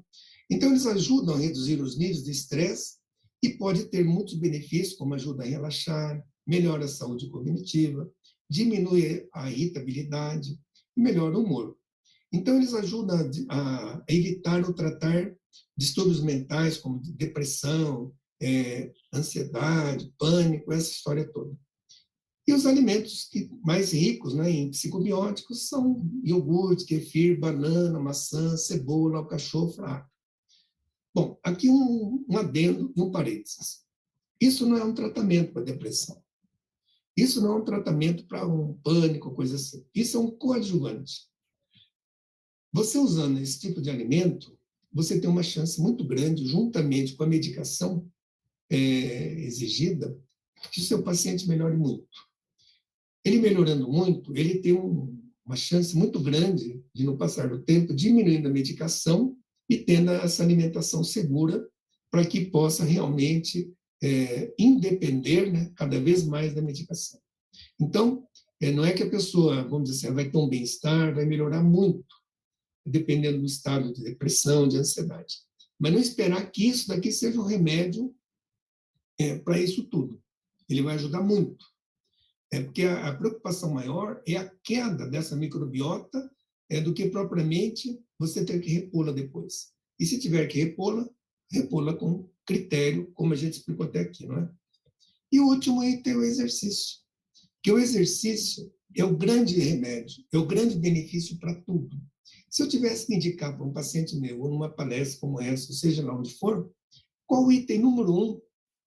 Então eles ajudam a reduzir os níveis de estresse e pode ter muitos benefícios, como ajuda a relaxar, melhora a saúde cognitiva, diminui a irritabilidade e melhora o humor. Então, eles ajudam a evitar ou tratar distúrbios mentais, como depressão, ansiedade, pânico, essa história toda. E os alimentos mais ricos, né, em psicobióticos são iogurte, kefir, banana, maçã, cebola, alcachofra, apio. Bom, aqui um adendo e um parênteses. Isso não é um tratamento para depressão. Isso não é um tratamento para um pânico, coisa assim. Isso é um coadjuvante. Você usando esse tipo de alimento, você tem uma chance muito grande, juntamente com a medicação exigida, que o seu paciente melhore muito. Ele melhorando muito, ele tem uma chance muito grande de, no passar do tempo, diminuindo a medicação e tendo essa alimentação segura para que possa realmente independer, né, cada vez mais da medicação. Então, não é que a pessoa, vamos dizer assim, vai ter um bem-estar, vai melhorar muito, dependendo do estado de depressão, de ansiedade. Mas não esperar que isso daqui seja um remédio para isso tudo. Ele vai ajudar muito. Porque a preocupação maior é a queda dessa microbiota do que propriamente você ter que repô-la depois. E se tiver que repô-la, repô-la com critério, como a gente explicou até aqui, não é? E o último item é o exercício. Que o exercício é o grande remédio, é o grande benefício para tudo. Se eu tivesse que indicar para um paciente meu, ou numa palestra como essa, ou seja lá onde for, qual o item número 1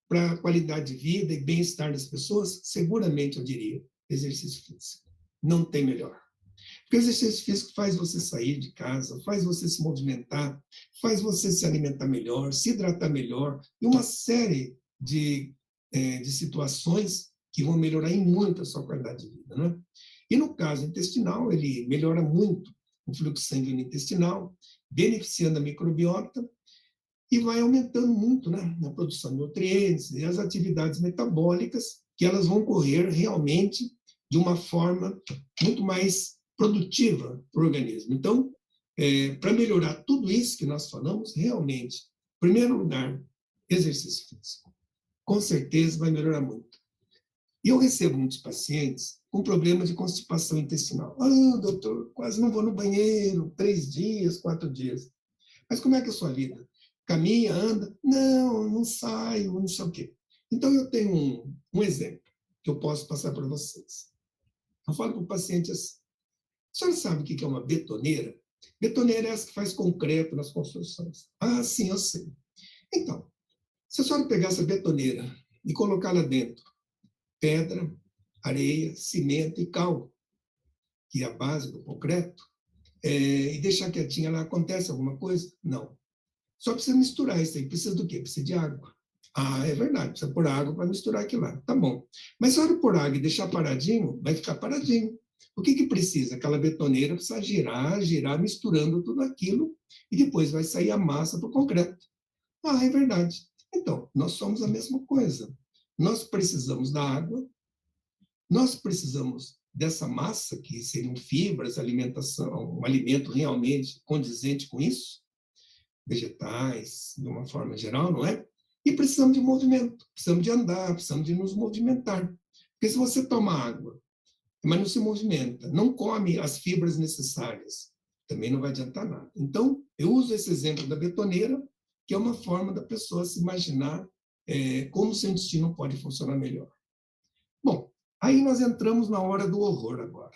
para a qualidade de vida e bem-estar das pessoas? Seguramente eu diria exercício físico. Não tem melhor. Porque o exercício físico faz você sair de casa, faz você se movimentar, faz você se alimentar melhor, se hidratar melhor, e uma série de situações que vão melhorar em muito a sua qualidade de vida, né? E no caso intestinal, ele melhora muito o fluxo sanguíneo intestinal, beneficiando a microbiota, e vai aumentando muito, né, a produção de nutrientes e as atividades metabólicas, que elas vão correr realmente de uma forma muito mais produtiva para o organismo. Então, para melhorar tudo isso que nós falamos, realmente, em primeiro lugar, exercício físico. Com certeza vai melhorar muito. E eu recebo muitos pacientes com problemas de constipação intestinal. Ah, doutor, quase não vou no banheiro, 3 dias, 4 dias. Mas como é que é a sua vida? Caminha, anda? Não, não saio, não sei o quê. Então, eu tenho um exemplo que eu posso passar para vocês. Eu falo para o paciente assim, a senhora sabe o que é uma betoneira? Betoneira é essa que faz concreto nas construções. Ah, sim, eu sei. Então, se a senhora pegar essa betoneira e colocar lá dentro pedra, areia, cimento e cal, que é a base do concreto, e deixar quietinha lá, acontece alguma coisa? Não. Só precisa misturar isso aí. Precisa do quê? Precisa de água. Ah, é verdade, precisa pôr água para misturar aquilo lá. Tá bom. Mas se a hora pôr água e deixar paradinho, vai ficar paradinho. O que precisa? Aquela betoneira precisa girar, girar, misturando tudo aquilo, e depois vai sair a massa para o concreto. Ah, é verdade. Então, nós somos a mesma coisa. Nós precisamos da água, nós precisamos dessa massa, que seriam fibras, alimentação, um alimento realmente condizente com isso, vegetais, de uma forma geral, não é? E precisamos de movimento, precisamos de andar, precisamos de nos movimentar. Porque se você toma água, mas não se movimenta, não come as fibras necessárias, também não vai adiantar nada. Então, eu uso esse exemplo da betoneira, que é uma forma da pessoa se imaginar como o seu intestino pode funcionar melhor. Bom, aí nós entramos na hora do horror agora.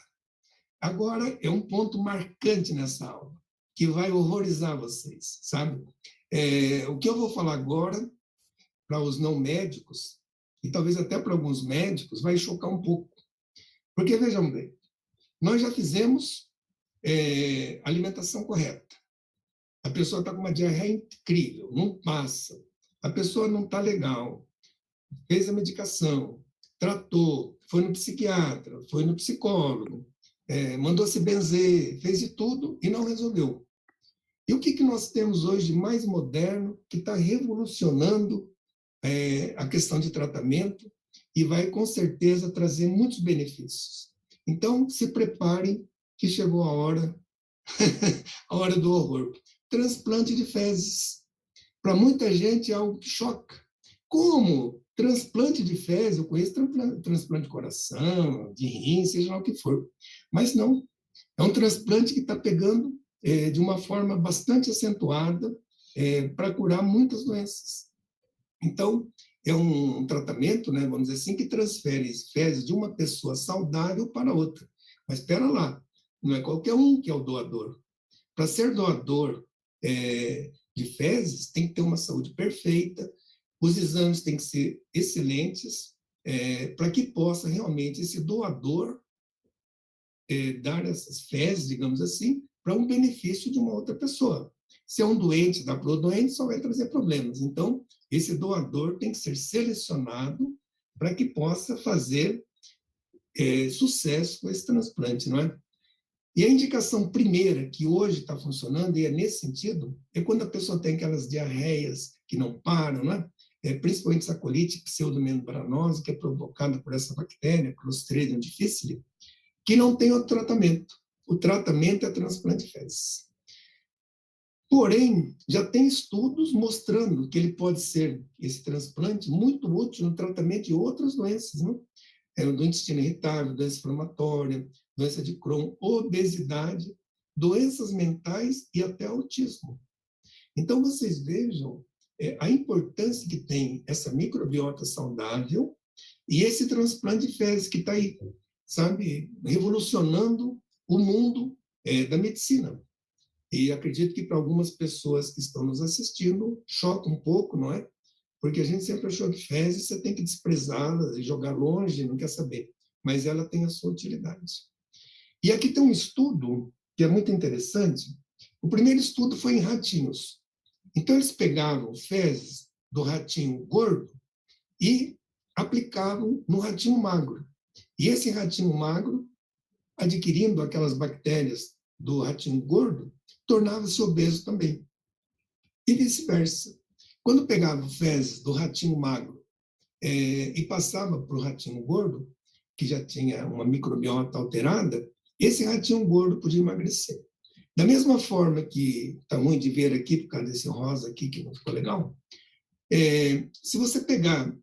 Agora é um ponto marcante nessa aula, que vai horrorizar vocês, sabe? O que eu vou falar agora, para os não médicos, e talvez até para alguns médicos, vai chocar um pouco. Porque, vejam bem, nós já fizemos alimentação correta. A pessoa está com uma diarreia incrível, não passa. A pessoa não está legal. Fez a medicação, tratou, foi no psiquiatra, foi no psicólogo, mandou se benzer, fez de tudo e não resolveu. E o que nós temos hoje de mais moderno que está revolucionando a questão de tratamento e vai, com certeza, trazer muitos benefícios. Então, se preparem que chegou a hora, a hora do horror. Transplante de fezes. Para muita gente é algo que choca. Como transplante de fezes, eu conheço transplante de coração, de rim, seja lá o que for. Mas não, é um transplante que está pegando de uma forma bastante acentuada para curar muitas doenças. Então, é um tratamento, né, vamos dizer assim, que transfere fezes de uma pessoa saudável para outra. Mas espera lá, não é qualquer um que é o doador. Para ser doador de fezes, tem que ter uma saúde perfeita, os exames têm que ser excelentes, para que possa realmente esse doador dar essas fezes, digamos assim, para um benefício de uma outra pessoa. Se é um doente, dá para o doente, só vai trazer problemas. Então, esse doador tem que ser selecionado para que possa fazer sucesso com esse transplante, não é? E a indicação primeira, que hoje está funcionando, e é nesse sentido, é quando a pessoa tem aquelas diarreias que não param, né? Principalmente essa colite pseudomembranosa, que é provocada por essa bactéria, Clostridium difficile, que não tem outro tratamento. O tratamento é transplante de fezes. Porém, já tem estudos mostrando que ele pode ser, esse transplante, muito útil no tratamento de outras doenças, né? Do intestino irritável, doença inflamatória, doença de Crohn, obesidade, doenças mentais e até autismo. Então, vocês vejam a importância que tem essa microbiota saudável e esse transplante de fezes que está aí, sabe, revolucionando o mundo da medicina. E acredito que para algumas pessoas que estão nos assistindo, choca um pouco, não é? Porque a gente sempre achou que fezes você tem que desprezá-la, jogar longe, não quer saber. Mas ela tem a sua utilidade. E aqui tem um estudo que é muito interessante. O primeiro estudo foi em ratinhos. Então, eles pegavam fezes do ratinho gordo e aplicavam no ratinho magro. E esse ratinho magro, adquirindo aquelas bactérias do ratinho gordo, tornava-se obeso também. E vice-versa. Quando pegava fezes do ratinho magro e passava para o ratinho gordo, que já tinha uma microbiota alterada, esse ratinho gordo podia emagrecer. Da mesma forma que está ruim de ver aqui, por causa desse rosa aqui, que não ficou legal, se você pegar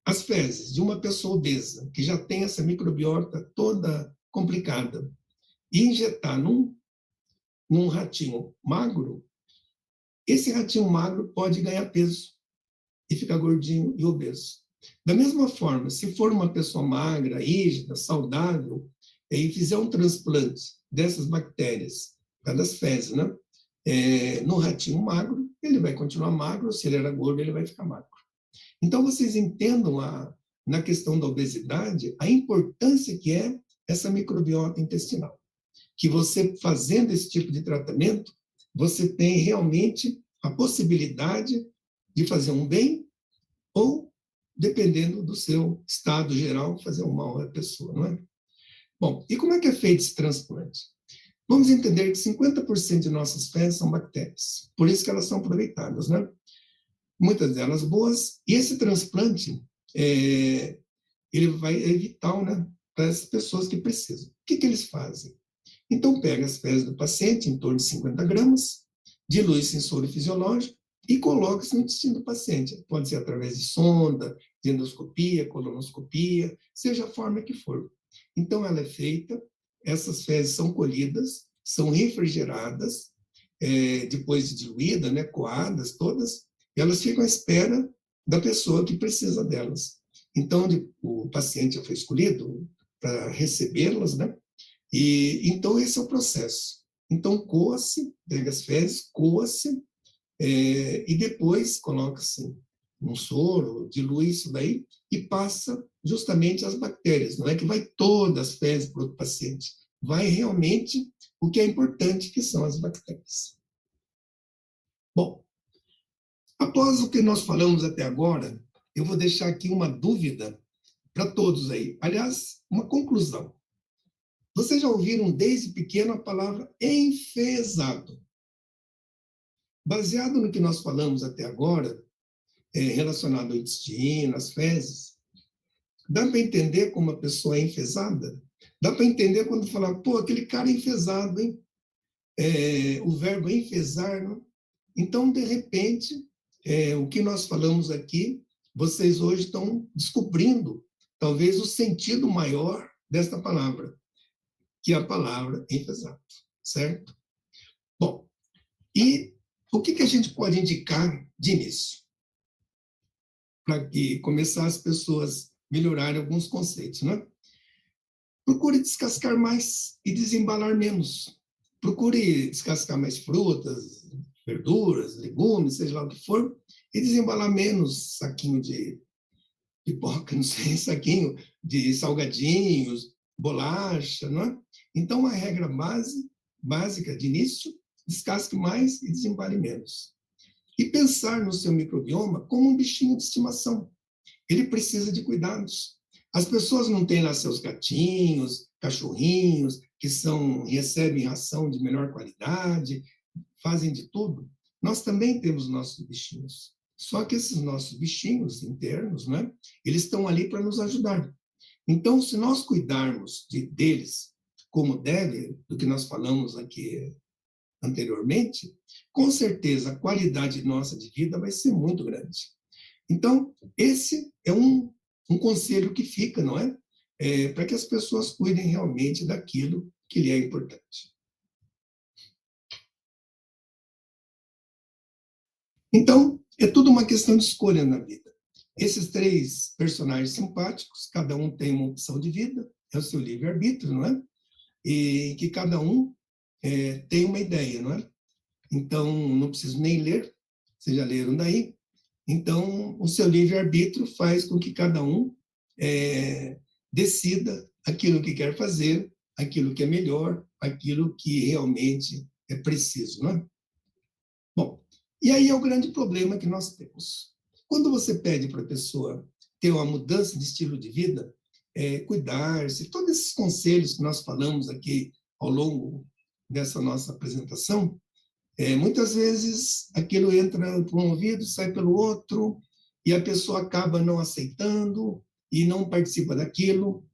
as fezes de uma pessoa obesa, que já tem essa microbiota toda complicada, e injetar num ratinho magro, esse ratinho magro pode ganhar peso e ficar gordinho e obeso. Da mesma forma, se for uma pessoa magra, rígida, saudável, e fizer um transplante dessas bactérias, das fezes, né? No ratinho magro, ele vai continuar magro, se ele era gordo, ele vai ficar magro. Então, vocês entendam, na questão da obesidade, a importância que é essa microbiota intestinal. Que você, fazendo esse tipo de tratamento, você tem realmente a possibilidade de fazer um bem ou, dependendo do seu estado geral, fazer um mal à pessoa, não é? Bom, e como é que é feito esse transplante? Vamos entender que 50% de nossas fezes são bactérias, por isso que elas são aproveitadas, né? Muitas delas boas, e esse transplante, ele vai evitar, né, para as pessoas que precisam. O que eles fazem? Então, pega as fezes do paciente, em torno de 50 gramas, dilui-se em soro fisiológico e coloca-se no intestino do paciente. Pode ser através de sonda, de endoscopia, colonoscopia, seja a forma que for. Então, ela é feita, essas fezes são colhidas, são refrigeradas, depois de diluídas, né, coadas todas, e elas ficam à espera da pessoa que precisa delas. Então, o paciente já foi escolhido para recebê-las, né? E então esse é o processo. Então coa-se, pega as fezes, coa-se e depois coloca-se num soro, dilui isso daí e passa justamente as bactérias. Não é que vai todas as fezes para o paciente, vai realmente o que é importante, que são as bactérias. Bom, após o que nós falamos até agora, eu vou deixar aqui uma dúvida para todos aí. Aliás, uma conclusão. Vocês já ouviram desde pequeno a palavra enfesado. Baseado no que nós falamos até agora, relacionado ao intestino, às fezes, dá para entender como a pessoa é enfesada? Dá para entender quando falar, pô, aquele cara é enfesado, hein? O verbo enfesar, não? Então, de repente, o que nós falamos aqui, vocês hoje estão descobrindo, talvez, o sentido maior desta palavra, que é a palavra enfesado, certo? Bom, e o que a gente pode indicar de início? Para que começar as pessoas melhorarem alguns conceitos, né? Procure descascar mais e desembalar menos. Procure descascar mais frutas, verduras, legumes, seja lá o que for, e desembalar menos saquinho de pipoca, não sei, saquinho de salgadinhos, bolacha, não é? Então, a regra básica de início, descasque mais e desembale menos. E pensar no seu microbioma como um bichinho de estimação. Ele precisa de cuidados. As pessoas não têm lá seus gatinhos, cachorrinhos, que recebem ração de melhor qualidade, fazem de tudo. Nós também temos nossos bichinhos. Só que esses nossos bichinhos internos, né, eles estão ali para nos ajudar. Então, se nós cuidarmos deles como deve, do que nós falamos aqui anteriormente, com certeza a qualidade nossa de vida vai ser muito grande. Então, esse é um conselho que fica, não é? Para que as pessoas cuidem realmente daquilo que lhe é importante. Então, é tudo uma questão de escolha na vida. Esses três personagens simpáticos, cada um tem uma opção de vida, é o seu livre-arbítrio, não é? E que cada um tem uma ideia, não é? Então, não preciso nem ler, vocês já leram daí. Então, o seu livre-arbítrio faz com que cada um decida aquilo que quer fazer, aquilo que é melhor, aquilo que realmente é preciso, não é? Bom, e aí é o grande problema que nós temos. Quando você pede para a pessoa ter uma mudança de estilo de vida, cuidar-se, todos esses conselhos que nós falamos aqui ao longo dessa nossa apresentação, muitas vezes aquilo entra por um ouvido, sai pelo outro, e a pessoa acaba não aceitando e não participa daquilo.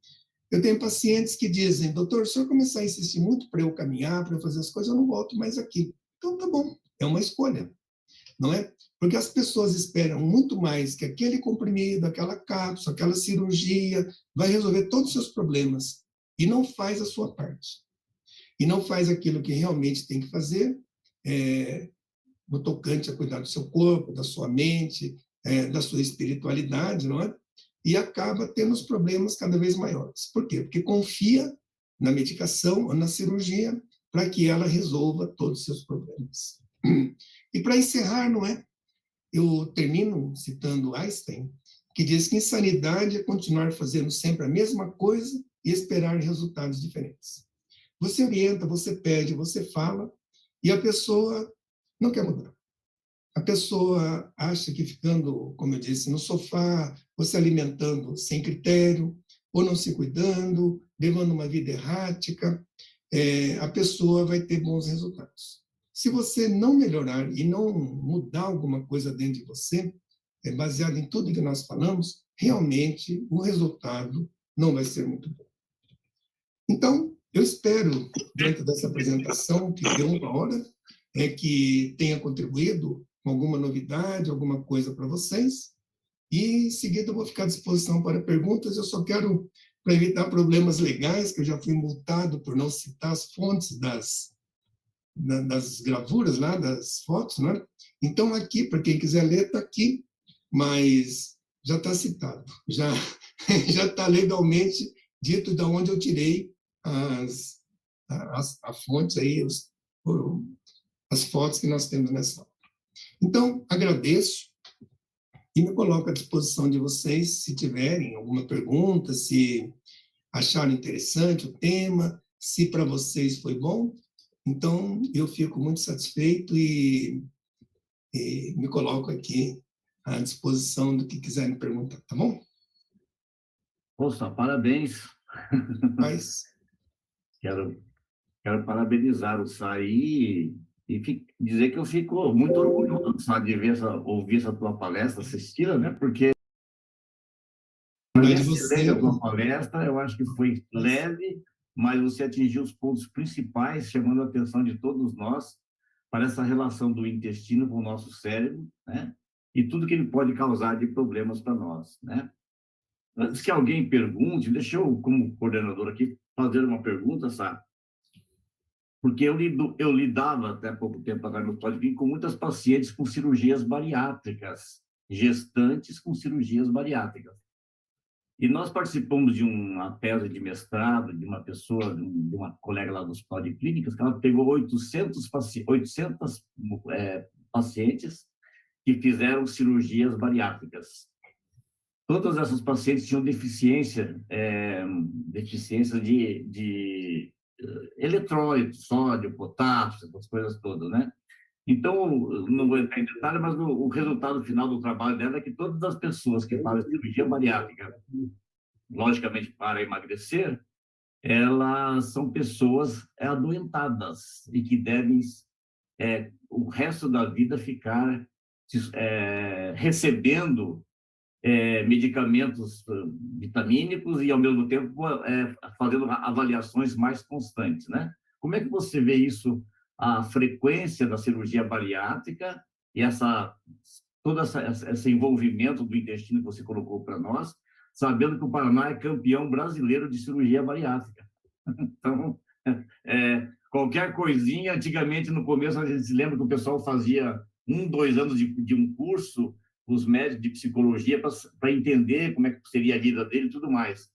Eu tenho pacientes que dizem, doutor, se eu começar a insistir muito para eu caminhar, para eu fazer as coisas, eu não volto mais aqui. Então, tá bom, é uma escolha, não é? Porque as pessoas esperam muito mais que aquele comprimido, aquela cápsula, aquela cirurgia vai resolver todos os seus problemas e não faz a sua parte. E não faz aquilo que realmente tem que fazer, no tocante a cuidar do seu corpo, da sua mente, da sua espiritualidade, não é? E acaba tendo os problemas cada vez maiores. Por quê? Porque confia na medicação ou na cirurgia para que ela resolva todos os seus problemas. E para encerrar, não é? Eu termino citando Einstein, que diz que insanidade é continuar fazendo sempre a mesma coisa e esperar resultados diferentes. Você orienta, você pede, você fala, e a pessoa não quer mudar. A pessoa acha que ficando, como eu disse, no sofá, ou se alimentando sem critério, ou não se cuidando, levando uma vida errática, a pessoa vai ter bons resultados. Se você não melhorar e não mudar alguma coisa dentro de você, baseado em tudo que nós falamos, realmente o resultado não vai ser muito bom. Então, eu espero, dentro dessa apresentação, que deu 1 hora, que tenha contribuído com alguma novidade, alguma coisa para vocês. E, em seguida, eu vou ficar à disposição para perguntas. Eu só quero, para evitar problemas legais, que eu já fui multado por não citar as fontes das gravuras, lá, das fotos, né? Então, aqui, para quem quiser ler, está aqui, mas já está citado, já está legalmente dito de onde eu tirei as fontes aí, as fotos que nós temos nessa aula. Então, agradeço e me coloco à disposição de vocês, se tiverem alguma pergunta, se acharam interessante o tema, se para vocês foi bom. Então, eu fico muito satisfeito e me coloco aqui à disposição do que quiserem perguntar, tá bom? Poxa, parabéns. Mas, Quero parabenizar o Sai e dizer que eu fico muito orgulhoso, sabe, de ouvir essa tua palestra, assistida, né? Porque foi excelente a tua palestra, eu acho que foi leve, mas você atingiu os pontos principais, chamando a atenção de todos nós para essa relação do intestino com o nosso cérebro, né? E tudo que ele pode causar de problemas para nós, né? Antes que alguém pergunte, deixa eu, como coordenador aqui, fazer uma pergunta, sabe? Porque eu lidava até pouco tempo atrás no Pode Vir com muitas pacientes com cirurgias bariátricas, gestantes com cirurgias bariátricas. E nós participamos de uma tese de mestrado de uma pessoa, de uma colega lá do Hospital de Clínicas, que ela pegou 800 pacientes que fizeram cirurgias bariátricas. Todas essas pacientes tinham deficiência de eletrólitos, sódio, potássio, essas coisas todas, né? Então, não vou entrar em detalhe, mas o resultado final do trabalho dela é que todas as pessoas que fazem cirurgia bariátrica, logicamente para emagrecer, elas são pessoas adoentadas e que devem, o resto da vida, ficar recebendo medicamentos vitamínicos e, ao mesmo tempo, fazendo avaliações mais constantes, né? Como é que você vê isso a frequência da cirurgia bariátrica e todo esse envolvimento do intestino que você colocou para nós, sabendo que o Paraná é campeão brasileiro de cirurgia bariátrica. Então, qualquer coisinha, antigamente, no começo, a gente se lembra que o pessoal fazia 2 anos de um curso, os médicos de psicologia, para entender como é que seria a vida dele e tudo mais.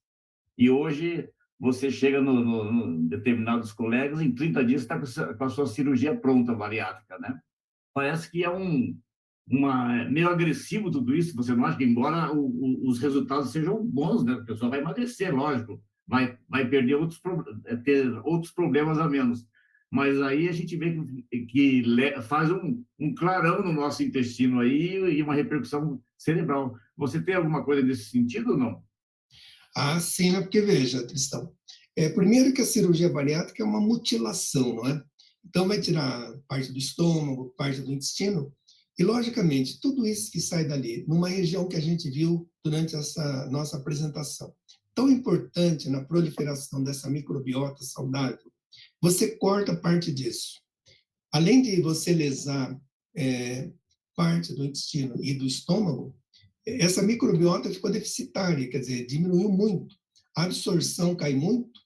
E hoje, você chega no determinados colegas, em 30 dias está com a sua cirurgia pronta, bariátrica, né? Parece que é meio agressivo tudo isso, você não acha que, embora os resultados sejam bons, né? A pessoa vai emagrecer, lógico, vai perder ter outros problemas a menos. Mas aí a gente vê que faz um clarão no nosso intestino aí e uma repercussão cerebral. Você tem alguma coisa nesse sentido ou não? Ah, sim, né? Porque veja, Tristão, primeiro que a cirurgia bariátrica é uma mutilação, não é? Então vai tirar parte do estômago, parte do intestino, e logicamente tudo isso que sai dali, numa região que a gente viu durante essa nossa apresentação, tão importante na proliferação dessa microbiota saudável, você corta parte disso. Além de você lesar parte do intestino e do estômago, essa microbiota ficou deficitária, quer dizer, diminuiu muito, a absorção cai muito,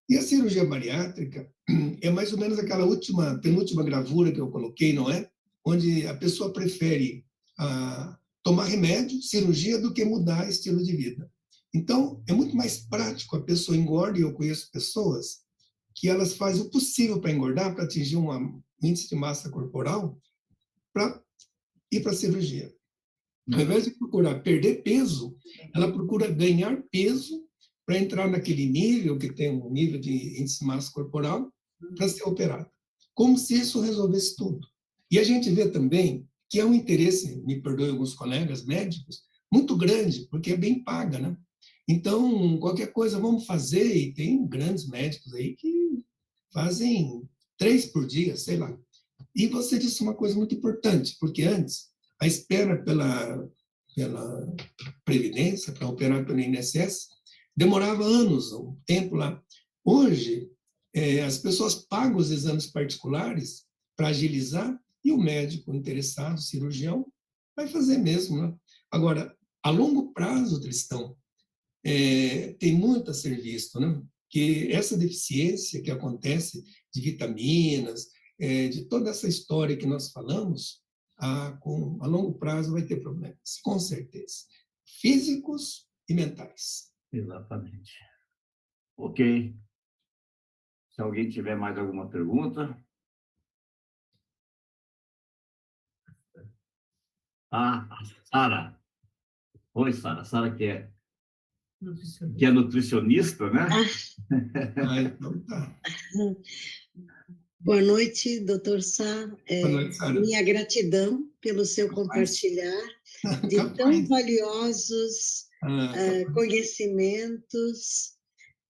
e a cirurgia bariátrica é mais ou menos aquela penúltima gravura que eu coloquei, não é? Onde a pessoa prefere tomar remédio, cirurgia, do que mudar estilo de vida. Então, é muito mais prático a pessoa engorda, e eu conheço pessoas que elas fazem o possível para engordar, para atingir um índice de massa corporal, para ir para a cirurgia. Ao invés de procurar perder peso, ela procura ganhar peso para entrar naquele nível, que tem um nível de índice de massa corporal, para ser operada. Como se isso resolvesse tudo. E a gente vê também que é um interesse, me perdoe alguns colegas médicos, muito grande, porque é bem paga, né? Então, qualquer coisa vamos fazer, e tem grandes médicos aí que fazem 3 por dia, sei lá. E você disse uma coisa muito importante, porque antes, a espera pela Previdência, para operar pelo INSS, demorava anos, um tempo lá. Hoje, as pessoas pagam os exames particulares para agilizar, e o médico interessado, cirurgião, vai fazer mesmo, né? Agora, a longo prazo, Tristão, tem muito a ser visto, né? Que essa deficiência que acontece de vitaminas, de toda essa história que nós falamos, a longo prazo vai ter problemas, com certeza, físicos e mentais. Exatamente. Ok. Se alguém tiver mais alguma pergunta. A Sara. Oi, Sara. Sara que é nutricionista, né? Então tá. Boa noite, doutor Sá. Boa noite, Sara. Minha gratidão pelo seu compartilhar de tão valiosos conhecimentos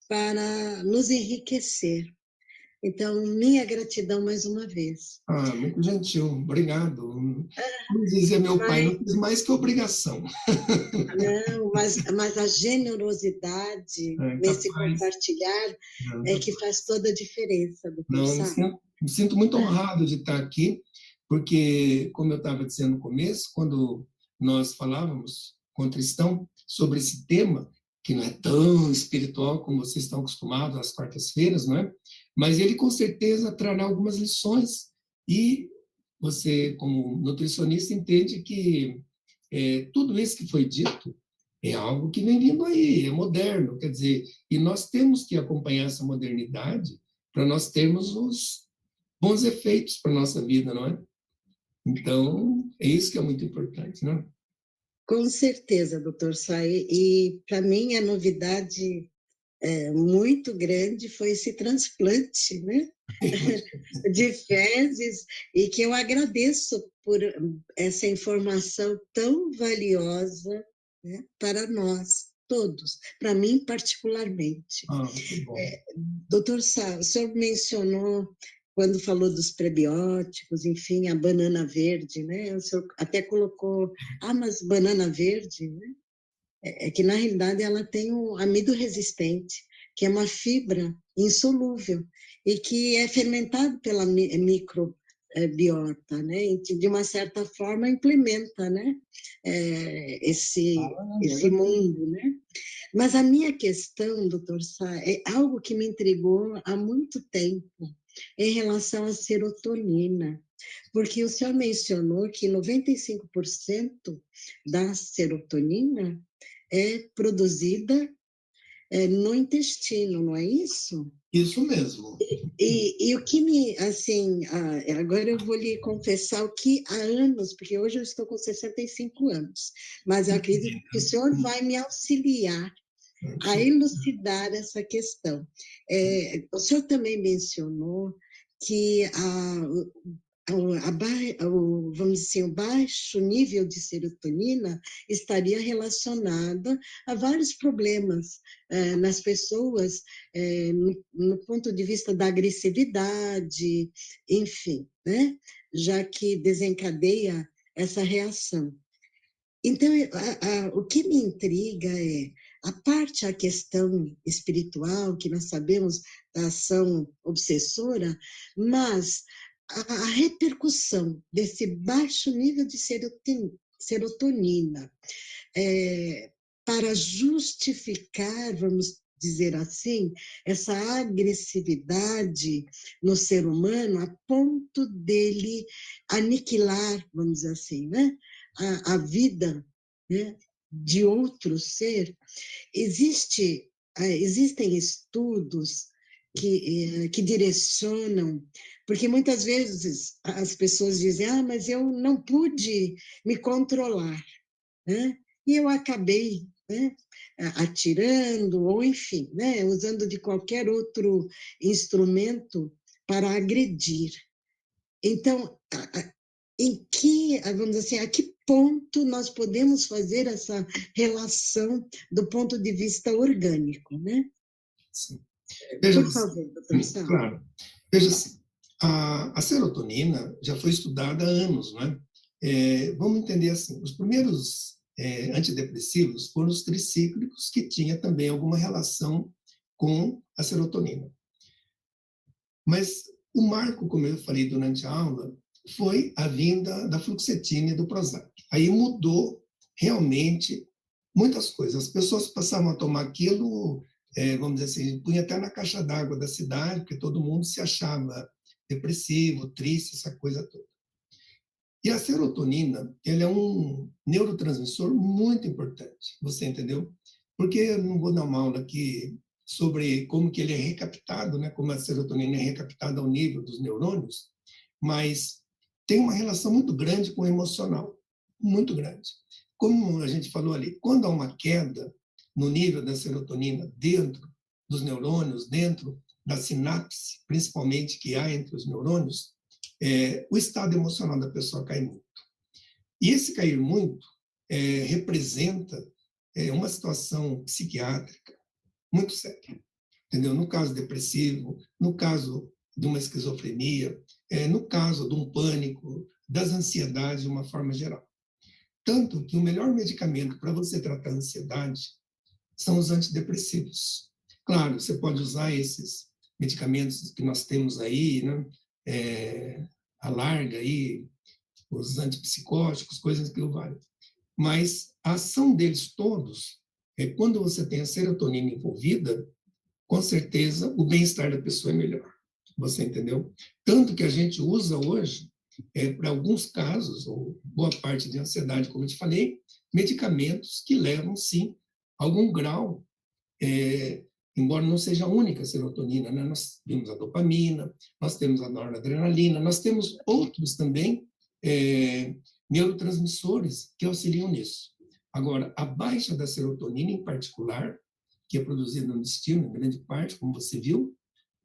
para nos enriquecer. Então, minha gratidão mais uma vez. Muito gentil, obrigado. Como dizia meu pai, não fiz mais que obrigação. Não, mas a generosidade nesse compartilhar é que faz toda a diferença, doutor Sá. Me sinto muito honrado de estar aqui, porque, como eu estava dizendo no começo, quando nós falávamos com o Tristão sobre esse tema, que não é tão espiritual como vocês estão acostumados às quartas-feiras, não é? Mas ele, com certeza, trará algumas lições, e você, como nutricionista, entende que tudo isso que foi dito é algo que vem vindo aí, é moderno, quer dizer, e nós temos que acompanhar essa modernidade para nós termos os bons efeitos para a nossa vida, não é? Então, é isso que é muito importante, não é? Com certeza, doutor Sá. E para mim a novidade muito grande foi esse transplante, né? De fezes, e que eu agradeço por essa informação tão valiosa, né, para nós todos, para mim particularmente. Que bom. Doutor Sá, o senhor mencionou, quando falou dos prebióticos, enfim, a banana verde, né? O senhor até colocou, mas banana verde, né? É que, na realidade, ela tem um amido resistente, que é uma fibra insolúvel e que é fermentado pela microbiota, né? E que, de uma certa forma, implementa, né? Esse mundo, né? Mas a minha questão, doutor Sá, é algo que me intrigou há muito tempo em relação à serotonina, porque o senhor mencionou que 95% da serotonina é produzida no intestino, não é isso? Isso mesmo. E o que assim, agora eu vou lhe confessar o que há anos, porque hoje eu estou com 65 anos, mas eu acredito que o senhor vai me auxiliar a elucidar essa questão. O senhor também mencionou que vamos dizer, o baixo nível de serotonina estaria relacionada a vários problemas nas pessoas, no ponto de vista da agressividade, enfim, né? Já que desencadeia essa reação. Então, o que me intriga é a questão espiritual, que nós sabemos da ação obsessora, mas a repercussão desse baixo nível de serotonina para justificar, vamos dizer assim, essa agressividade no ser humano a ponto dele aniquilar, vamos dizer assim, né? A vida, né, de outro ser. Existem estudos que direcionam, porque muitas vezes as pessoas dizem, mas eu não pude me controlar, né? E eu acabei, né, atirando, ou enfim, né, usando de qualquer outro instrumento para agredir. Então, vamos dizer assim, a que ponto nós podemos fazer essa relação do ponto de vista orgânico, né? Sim. Por favor, doutor Sá. Claro. Veja assim, a serotonina já foi estudada há anos, não é? Vamos entender assim, os primeiros antidepressivos foram os tricíclicos, que tinha também alguma relação com a serotonina. Mas o marco, como eu falei durante a aula, foi a vinda da fluoxetina e do Prozac. Aí mudou realmente muitas coisas. As pessoas passavam a tomar aquilo, vamos dizer assim, punha até na caixa d'água da cidade, porque todo mundo se achava depressivo, triste, essa coisa toda. E a serotonina, ele é um neurotransmissor muito importante, você entendeu? Porque eu não vou dar uma aula aqui sobre como que ele é recaptado, né? Como a serotonina é recaptada ao nível dos neurônios, mas tem uma relação muito grande com o emocional, muito grande. Como a gente falou ali, quando há uma queda no nível da serotonina dentro dos neurônios, dentro da sinapse, principalmente que há entre os neurônios, o estado emocional da pessoa cai muito. E esse cair muito representa uma situação psiquiátrica muito séria, entendeu? No caso depressivo, no caso de uma esquizofrenia, no caso de um pânico, das ansiedades de uma forma geral. Tanto que o melhor medicamento para você tratar a ansiedade são os antidepressivos. Claro, você pode usar esses medicamentos que nós temos aí, né? A larga aí, os antipsicóticos, coisas que o valem. Mas a ação deles todos, quando você tem a serotonina envolvida, com certeza o bem-estar da pessoa é melhor. Você entendeu? Tanto que a gente usa hoje, para alguns casos, ou boa parte de ansiedade, como eu te falei, medicamentos que levam, sim, a algum grau, embora não seja a única serotonina, né? Nós temos a dopamina, nós temos a noradrenalina, nós temos outros também neurotransmissores que auxiliam nisso. Agora, a baixa da serotonina, em particular, que é produzida no intestino, em grande parte, como você viu,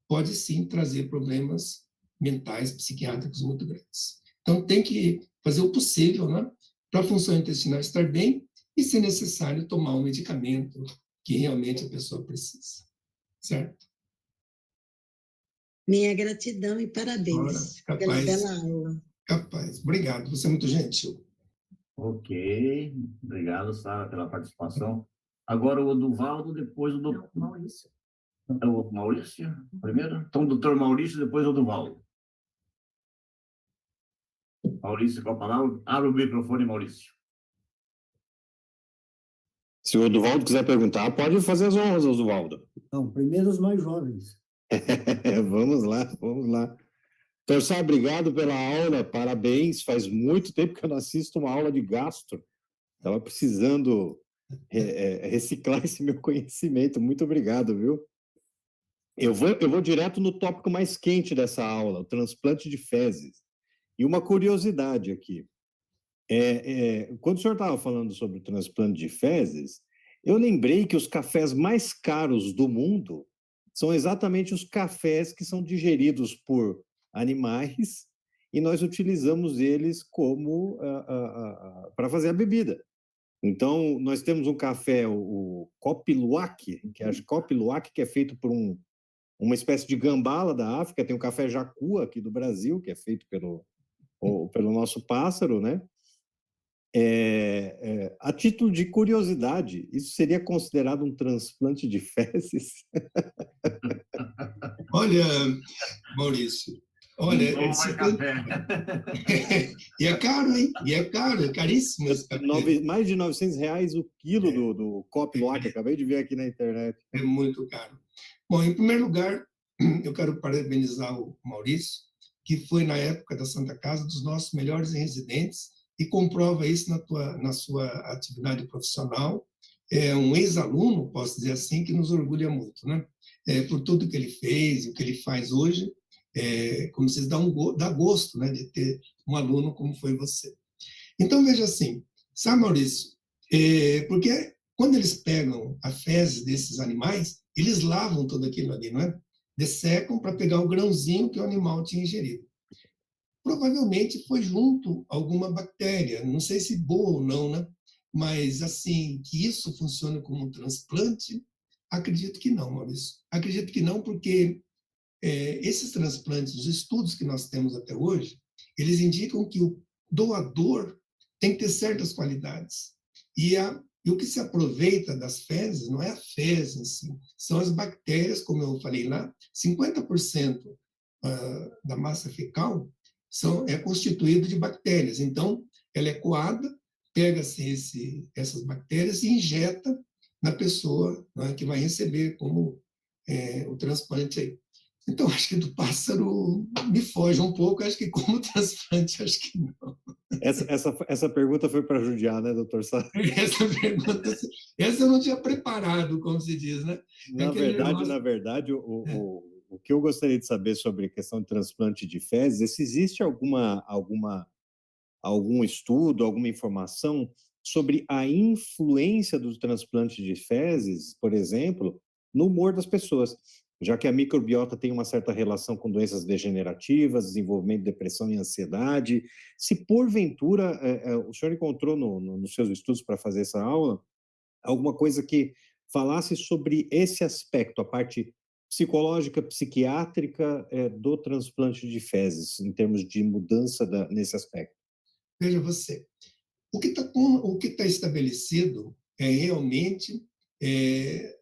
pode sim trazer problemas mentais, psiquiátricos muito grandes. Então, tem que fazer o possível, né, para a função intestinal estar bem e, se necessário, tomar um medicamento que realmente a pessoa precisa. Certo? Minha gratidão e parabéns pela bela aula. Capaz. Obrigado, você é muito gentil. Ok, obrigado, Sara, pela participação. Agora o Oduvaldo, depois o do Maurício. É o Maurício, primeiro? Então, doutor Maurício, depois o Duvaldo. Maurício, com a palavra. Abre o microfone, Maurício. Se o Duvaldo quiser perguntar, pode fazer as honras, Duvaldo. Não, primeiro os mais jovens. Vamos lá, vamos lá. Torçar, obrigado pela aula, parabéns. Faz muito tempo que eu não assisto uma aula de gastro. Estava precisando reciclar esse meu conhecimento. Muito obrigado, viu? Eu vou direto no tópico mais quente dessa aula, o transplante de fezes. E uma curiosidade aqui. Quando o senhor estava falando sobre o transplante de fezes, eu lembrei que os cafés mais caros do mundo são exatamente os cafés que são digeridos por animais e nós utilizamos eles como para fazer a bebida. Então, nós temos um café, o Kopi Luwak, que é feito por uma espécie de gambala da África, tem o café Jacu aqui do Brasil, que é feito pelo nosso pássaro, né? A título de curiosidade, isso seria considerado um transplante de fezes? Olha, Maurício, olha, e é caro, hein? E é caro, é caríssimo esse café. Mais de R$900 o quilo do Kopi Luwak, acabei de ver aqui na internet. É muito caro. Bom, em primeiro lugar, eu quero parabenizar o Maurício, que foi, na época da Santa Casa, dos nossos melhores residentes, e comprova isso na sua atividade profissional. É um ex-aluno, posso dizer assim, que nos orgulha muito, né? Por tudo que ele fez, o que ele faz hoje, como vocês dá gosto, né, de ter um aluno como foi você. Então, veja assim, sabe, Maurício, porque quando eles pegam a fezes desses animais, eles lavam tudo aquilo ali, não é? Dessecam para pegar o grãozinho que o animal tinha ingerido. Provavelmente foi junto alguma bactéria, não sei se boa ou não, né? Mas, assim, que isso funcione como um transplante, acredito que não, Maurício. Acredito que não, porque esses transplantes, os estudos que nós temos até hoje, eles indicam que o doador tem que ter certas qualidades. E o que se aproveita das fezes não é a fezes em si, são as bactérias, como eu falei lá, 50% da massa fecal é constituído de bactérias. Então, ela é coada, pega-se essas bactérias e injeta na pessoa, né, que vai receber como o transplante aí. Então, acho que do pássaro me foge um pouco, acho que como transplante, acho que não. Essa pergunta foi para judiar, né, doutor Sá? Essa eu não tinha preparado, como se diz, né? Na verdade, o que eu gostaria de saber sobre a questão de transplante de fezes, se existe algum estudo, alguma informação sobre a influência do transplante de fezes, por exemplo, no humor das pessoas, já que a microbiota tem uma certa relação com doenças degenerativas, desenvolvimento de depressão e ansiedade. Se porventura o senhor encontrou nos seus estudos para fazer essa aula alguma coisa que falasse sobre esse aspecto, a parte psicológica, psiquiátrica do transplante de fezes, em termos de mudança nesse aspecto. Veja você, o que tá estabelecido é realmente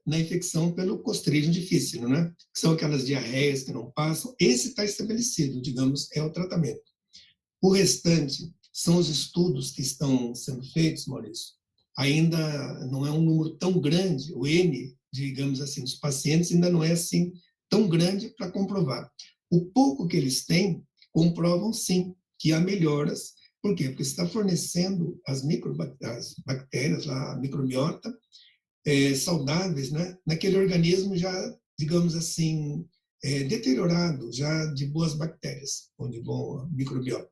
na infecção pelo Clostridium difficile, né? Que são aquelas diarreias que não passam. Esse está estabelecido, digamos, é o tratamento. O restante são os estudos que estão sendo feitos, Maurício. Ainda não é um número tão grande, o N, digamos assim, dos pacientes ainda não é assim tão grande para comprovar. O pouco que eles têm, comprovam sim que há melhoras. Por quê? Porque você está fornecendo as bactérias, a microbiota, saudáveis, né? Naquele organismo já, digamos assim, deteriorado, já de boas bactérias, ou de boa microbiota.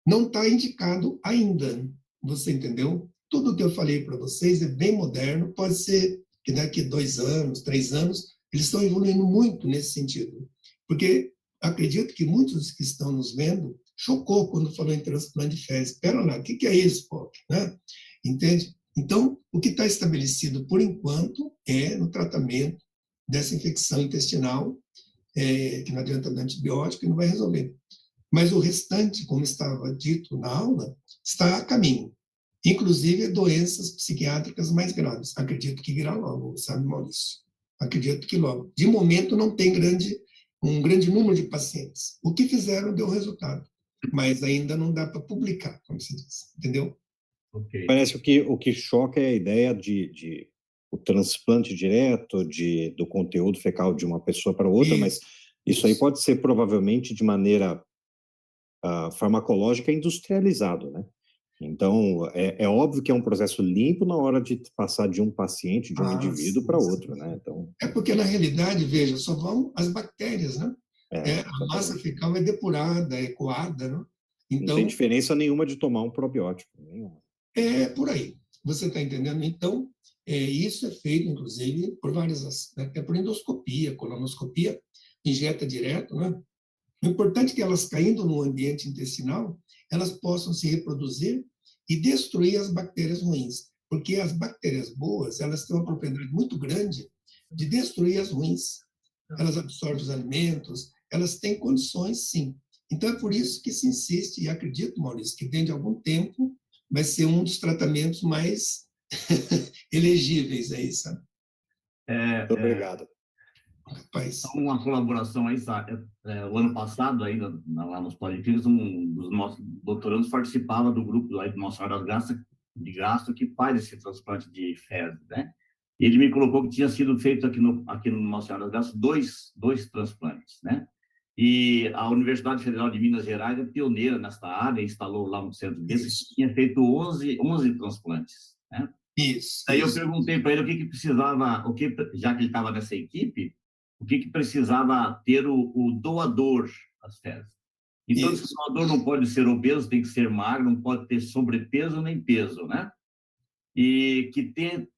Não está indicado ainda, você entendeu? Tudo que eu falei para vocês é bem moderno, pode ser que daqui a 2 anos, 3 anos, eles estão evoluindo muito nesse sentido, porque acredito que muitos que estão nos vendo chocou quando falou em transplante de fezes. Espera lá, o que é isso, pô? Né? Entende? Então, o que está estabelecido, por enquanto, é no tratamento dessa infecção intestinal, que não adianta dar antibiótico e não vai resolver. Mas o restante, como estava dito na aula, está a caminho. Inclusive doenças psiquiátricas mais graves. Acredito que virá logo, sabe, Maurício? Acredito que logo. De momento, não tem um grande número de pacientes. O que fizeram deu resultado, mas ainda não dá para publicar, como se diz, entendeu? Ok. Parece o que choca é a ideia de o transplante direto do conteúdo fecal de uma pessoa para outra, mas isso aí pode ser provavelmente de maneira farmacológica industrializado, né? Então, é óbvio que é um processo limpo na hora de passar de um paciente, de um indivíduo para outro, né? Então, É porque, na realidade, veja, só vão as bactérias, né? A massa exatamente. fecal é depurada, é coada, né? Não tem Então, diferença nenhuma de tomar um probiótico, nenhuma. é por aí. Você está entendendo? Então, isso é feito, inclusive, por várias, até por endoscopia, colonoscopia, injeta direto, né? O importante é que elas caindo no ambiente intestinal, elas possam se reproduzir e destruir as bactérias ruins, porque as bactérias boas, elas têm uma propriedade muito grande de destruir as ruins. Elas absorvem os alimentos, elas têm condições, sim. Então, é por isso que se insiste, e acredito, Maurício, que dentro de algum tempo vai ser um dos tratamentos mais elegíveis aí, sabe? Muito obrigado. Rapaz. Uma colaboração aí, o ano passado, ainda lá nos Policlínicos, um dos nossos doutorandos participava do grupo lá do Nossa Senhora de Gastro que faz esse transplante de fezes, né? E ele me colocou que tinha sido feito aqui no Nossa Senhora das Graças dois transplantes, né? E a Universidade Federal de Minas Gerais é pioneira nesta área, instalou lá um centro desse, que tinha feito 11 transplantes, né? Isso. Aí eu perguntei para ele o que precisava, já que ele estava nessa equipe, o que precisava ter o doador das fezes. Então, esse doador não pode ser obeso, tem que ser magro, não pode ter sobrepeso nem peso, né? E que tenha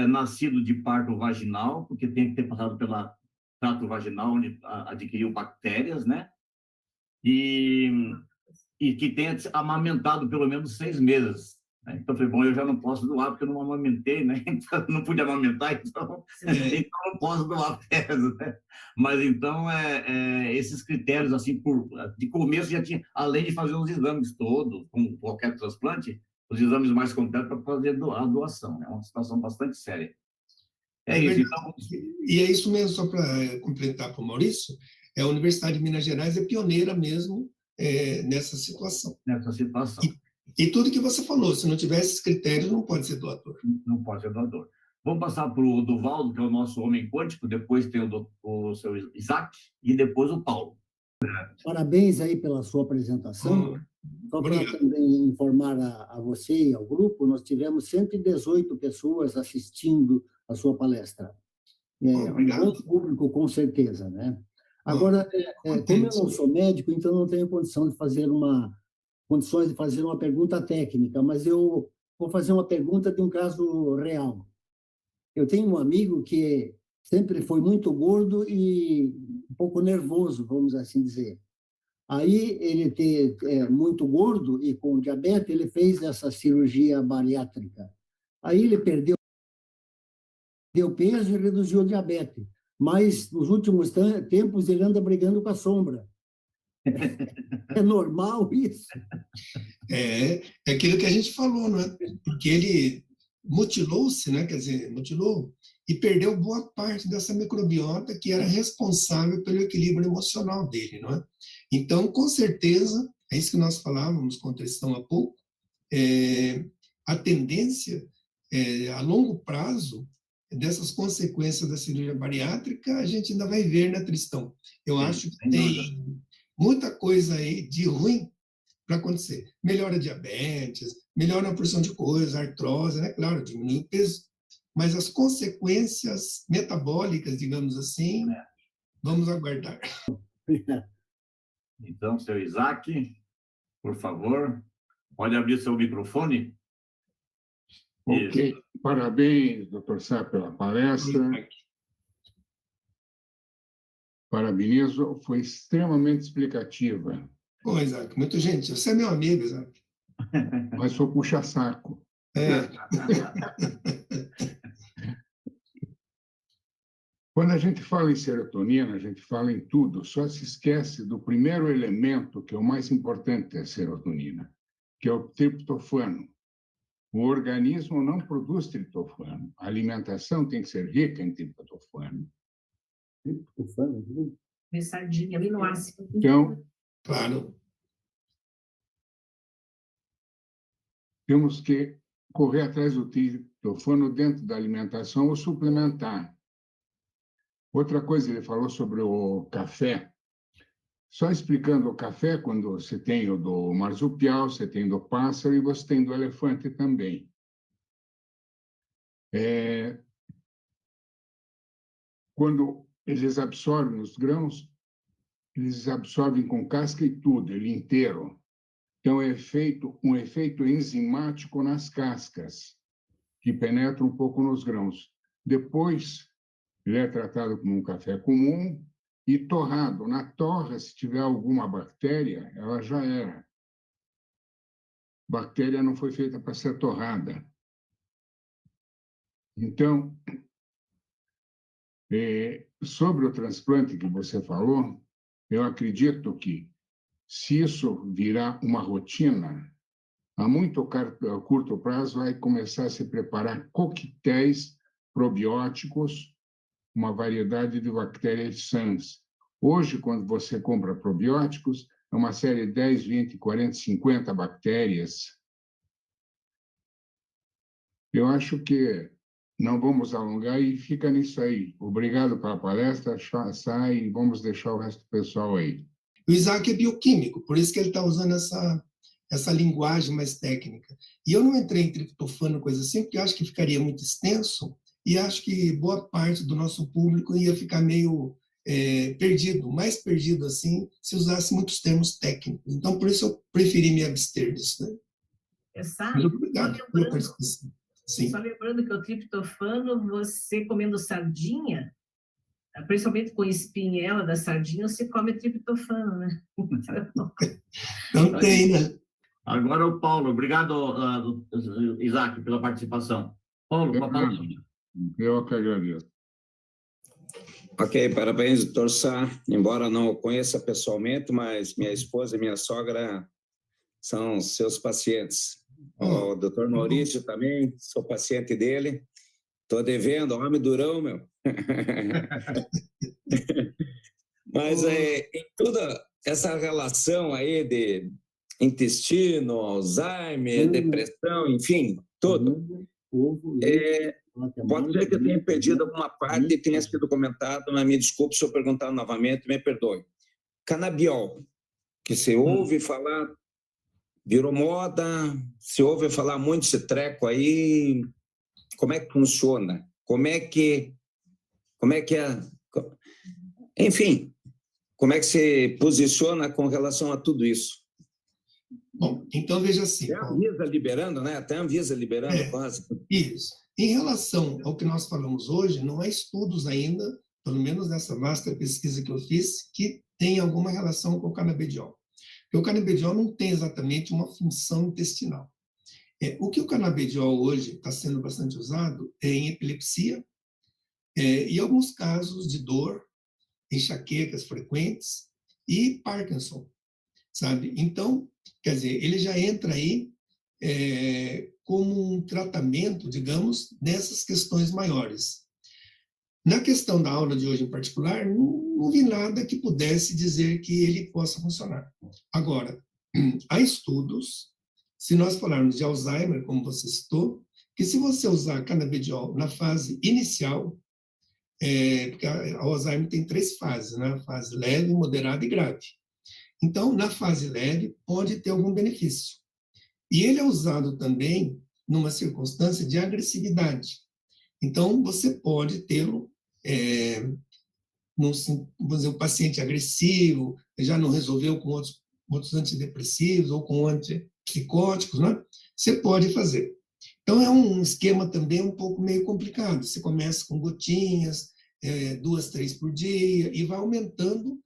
nascido de parto vaginal, porque tem que ter passado pela trato vaginal, onde adquiriu bactérias, né? E que tenha amamentado pelo menos 6 meses. Né? Então, eu falei, bom, eu já não posso doar, porque eu não amamentei, né? Então, não pude amamentar, então não posso doar fezes, né? Mas, então, esses critérios, assim, de começo já tinha, além de fazer os exames todos, como qualquer transplante, os exames mais completos para fazer a doação. É uma situação bastante séria. É isso, então... E é isso mesmo, só para completar para o Maurício, a Universidade de Minas Gerais é pioneira mesmo nessa situação. Nessa situação. E tudo que você falou, se não tiver esses critérios, não pode ser doador. Não pode ser doador. Vamos passar para o Duvaldo, que é o nosso homem quântico, depois tem o seu Isaac e depois o Paulo. Parabéns aí pela sua apresentação. Só para também informar a você e ao grupo, nós tivemos 118 pessoas assistindo a sua palestra. Um bom público, com certeza, né? Agora, como eu não sou médico, então não tenho condições de fazer uma pergunta técnica, mas eu vou fazer uma pergunta de um caso real. Eu tenho um amigo que sempre foi muito gordo e um pouco nervoso, vamos assim dizer. Aí ele muito gordo e com diabetes, ele fez essa cirurgia bariátrica. Aí ele perdeu peso e reduziu o diabetes. Mas nos últimos tempos ele anda brigando com a sombra. É normal isso? É aquilo que a gente falou, não é? Porque ele mutilou-se, né? Quer dizer, mutilou e perdeu boa parte dessa microbiota que era responsável pelo equilíbrio emocional dele, não é? Então, com certeza, é isso que nós falávamos com Tristão há pouco, a tendência a longo prazo dessas consequências da cirurgia bariátrica, a gente ainda vai ver, né, Tristão? Eu acho que tem muita coisa aí de ruim para acontecer. Melhora a diabetes, melhora a porção de coisas, artrose, né? Claro, diminui o peso, mas as consequências metabólicas, digamos assim, vamos aguardar. Então, seu Isaac, por favor, pode abrir seu microfone. Ok, parabéns, doutor Sá, pela palestra. Parabenizo, foi extremamente explicativa. Bom, Isaac, muito gentil. Você é meu amigo, Isaac. Mas sou puxa-saco. Quando a gente fala em serotonina, a gente fala em tudo, só se esquece do primeiro elemento, que é o mais importante da serotonina, que é o triptofano. O organismo não produz triptofano. A alimentação tem que ser rica em triptofano. Comer sardinha, aminoácido. Então, Claro. temos que correr atrás do triptofano dentro da alimentação ou suplementar. Outra coisa, ele falou sobre o café. Só explicando o café, quando você tem o do marsupial, você tem do pássaro e você tem do elefante também. Quando eles absorvem os grãos, eles absorvem com casca e tudo, ele inteiro. Então, é feito um efeito enzimático nas cascas, que penetra um pouco nos grãos. Depois, ele é tratado como um café comum e torrado. Na torra, se tiver alguma bactéria, ela já era. Bactéria não foi feita para ser torrada. Então, sobre o transplante que você falou, eu acredito que, se isso virar uma rotina, a muito curto prazo vai começar a se preparar coquetéis probióticos, uma variedade de bactérias sãs. Hoje, quando você compra probióticos, é uma série de 10, 20, 40, 50 bactérias. Eu acho que não vamos alongar e fica nisso aí. Obrigado pela palestra, sai e vamos deixar o resto do pessoal aí. O Isaac é bioquímico, por isso que ele está usando essa linguagem mais técnica. E eu não entrei em triptofano, coisa assim, porque eu acho que ficaria muito extenso e acho que boa parte do nosso público ia ficar meio perdido, mais perdido assim, se usasse muitos termos técnicos. Então, por isso eu preferi me abster disso. Né? Mas obrigado pela participação. Sim. Só lembrando que o triptofano, você comendo sardinha, principalmente com espinhela da sardinha, você come triptofano, né? Não tem, né? Agora o Paulo. Obrigado, Isaac, pela participação. Paulo, com a palavra. Eu que agradeço. Ok, parabéns, doutor Sá. Embora não o conheça pessoalmente, mas minha esposa e minha sogra são seus pacientes. O doutor Maurício também, sou paciente dele. Estou devendo, homem durão, meu. Mas em toda essa relação aí de intestino, Alzheimer, depressão, enfim, tudo. Pode ser que eu tenha perdido alguma parte e tenha sido comentado, mas me desculpe se eu perguntar novamente, me perdoe. Canabiol, que se ouve falar, virou moda, se ouve falar muito esse treco aí, como é que funciona? Como é que enfim, como é que se posiciona com relação a tudo isso? Bom, então veja assim. Até a Anvisa liberando, né? Até a Anvisa liberando quase. Isso. Em relação ao que nós falamos hoje, não há estudos ainda, pelo menos nessa vasta pesquisa que eu fiz, que tem alguma relação com o canabidiol. Porque o canabidiol não tem exatamente uma função intestinal. O que o canabidiol hoje está sendo bastante usado é em epilepsia e alguns casos de dor, enxaquecas frequentes e Parkinson, sabe? Então, quer dizer, ele já entra aí como um tratamento, digamos, dessas questões maiores. Na questão da aula de hoje em particular, não vi nada que pudesse dizer que ele possa funcionar. Agora, há estudos, se nós falarmos de Alzheimer, como você citou, que se você usar canabidiol na fase inicial, porque a Alzheimer tem 3 fases, né? Fase leve, moderada e grave. Então, na fase leve, pode ter algum benefício. E ele é usado também numa circunstância de agressividade. Então, você pode tê-lo, vamos dizer, o paciente agressivo, já não resolveu com outros antidepressivos ou com antipsicóticos, né? Você pode fazer. Então, é um esquema também um pouco meio complicado. Você começa com gotinhas, 2, 3 por dia, e vai aumentando,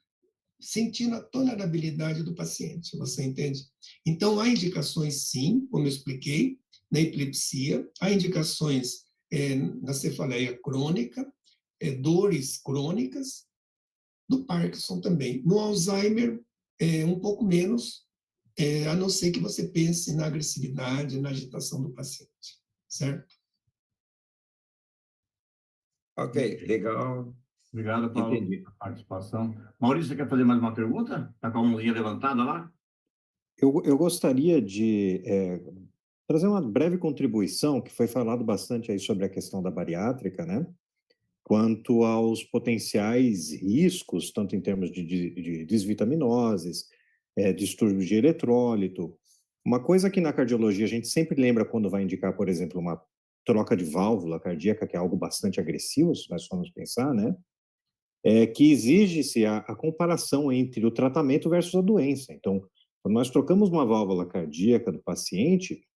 sentindo a tolerabilidade do paciente, você entende? Então, há indicações, sim, como eu expliquei, na epilepsia, há indicações na cefaleia crônica, dores crônicas, do Parkinson também. No Alzheimer, um pouco menos, a não ser que você pense na agressividade, na agitação do paciente, certo? Ok, legal. Obrigado, Paulo, Entendi. pela participação. Maurício, você quer fazer mais uma pergunta? Está com a mãozinha levantada lá? Eu gostaria de trazer uma breve contribuição, que foi falado bastante aí sobre a questão da bariátrica, né? Quanto aos potenciais riscos, tanto em termos de desvitaminoses, distúrbios de eletrólito. Uma coisa que na cardiologia a gente sempre lembra quando vai indicar, por exemplo, uma troca de válvula cardíaca, que é algo bastante agressivo, se nós formos pensar, né? É que exige-se a comparação entre o tratamento versus a doença. Então, quando nós trocamos uma válvula cardíaca do paciente,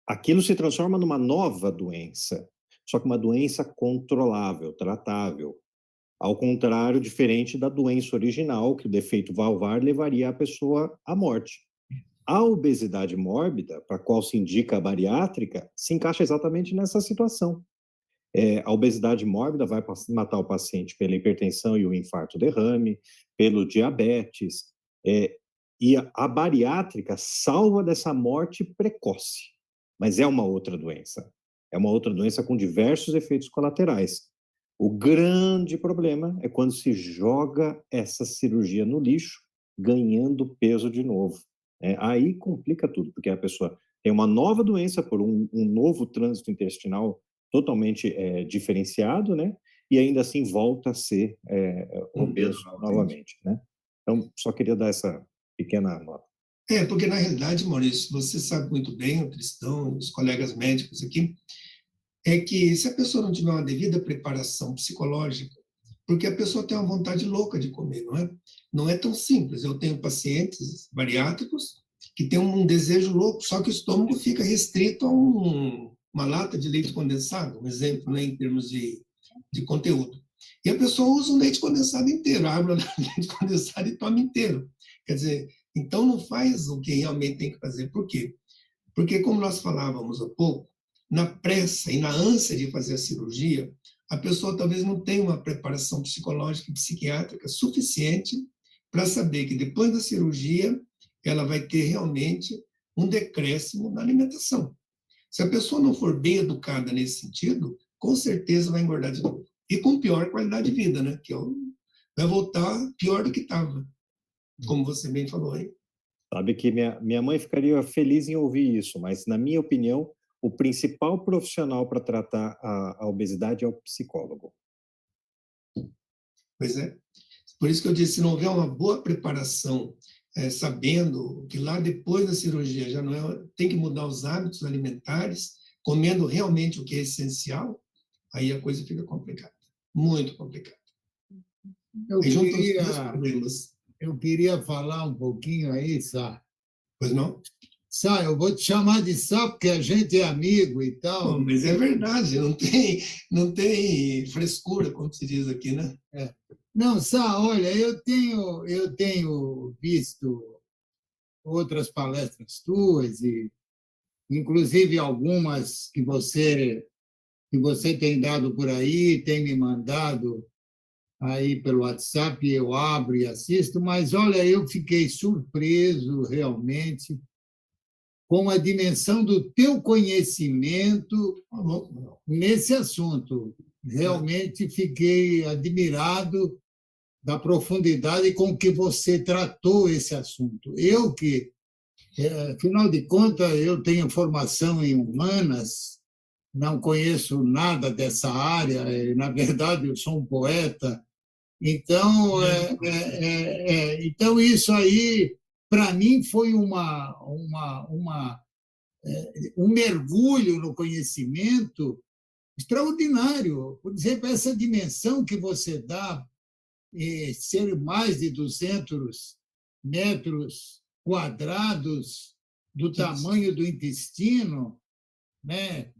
aquilo se transforma numa nova doença, só que uma doença controlável, tratável. Ao contrário, diferente da doença original, que o defeito valvar levaria a pessoa à morte. A obesidade mórbida, para a qual se indica a bariátrica, se encaixa exatamente nessa situação. A obesidade mórbida vai matar o paciente pela hipertensão e o infarto derrame, pelo diabetes, e a bariátrica salva dessa morte precoce, mas é uma outra doença. É uma outra doença com diversos efeitos colaterais. O grande problema é quando se joga essa cirurgia no lixo, ganhando peso de novo. Aí complica tudo, porque a pessoa tem uma nova doença por um novo trânsito intestinal totalmente diferenciado, né? E ainda assim volta a ser obeso novamente, né? Então, só queria dar essa pequena nota. Porque na realidade, Maurício, você sabe muito bem, o Tristão, os colegas médicos aqui, é que se a pessoa não tiver uma devida preparação psicológica, porque a pessoa tem uma vontade louca de comer, não é? Não é tão simples. Eu tenho pacientes bariátricos que têm um desejo louco, só que o estômago fica restrito a uma lata de leite condensado, um exemplo, né, em termos de conteúdo. E a pessoa usa um leite condensado inteiro, abre o leite condensado e toma inteiro. Quer dizer, então não faz o que realmente tem que fazer. Por quê? Porque, como nós falávamos há pouco, na pressa e na ânsia de fazer a cirurgia, a pessoa talvez não tenha uma preparação psicológica e psiquiátrica suficiente para saber que depois da cirurgia ela vai ter realmente um decréscimo na alimentação. Se a pessoa não for bem educada nesse sentido, com certeza vai engordar de novo. E com pior qualidade de vida, né? Que vai voltar pior do que estava, como você bem falou aí. Sabe que minha mãe ficaria feliz em ouvir isso, mas, na minha opinião, o principal profissional para tratar a obesidade é o psicólogo. Pois é. Por isso que eu disse, se não houver uma boa preparação, sabendo que lá depois da cirurgia já não tem que mudar os hábitos alimentares, comendo realmente o que é essencial, aí a coisa fica complicada, muito complicada. Eu queria falar um pouquinho aí, Sá. Pois não? Sá, eu vou te chamar de Sá porque a gente é amigo e tal. Bom, mas é verdade, não tem frescura, como se diz aqui, né? Não, Sá, olha, eu tenho visto outras palestras tuas, e inclusive algumas que você tem dado por aí, tem me mandado aí pelo WhatsApp, eu abro e assisto, mas olha, eu fiquei surpreso realmente com a dimensão do teu conhecimento nesse assunto. Realmente fiquei admirado da profundidade com que você tratou esse assunto. Eu que, afinal de contas, eu tenho formação em humanas, não conheço nada dessa área, na verdade, eu sou um poeta. Então, então isso aí, para mim, foi um mergulho no conhecimento extraordinário. Por exemplo, essa dimensão que você dá, ser mais de 200 metros quadrados do tamanho do intestino, né?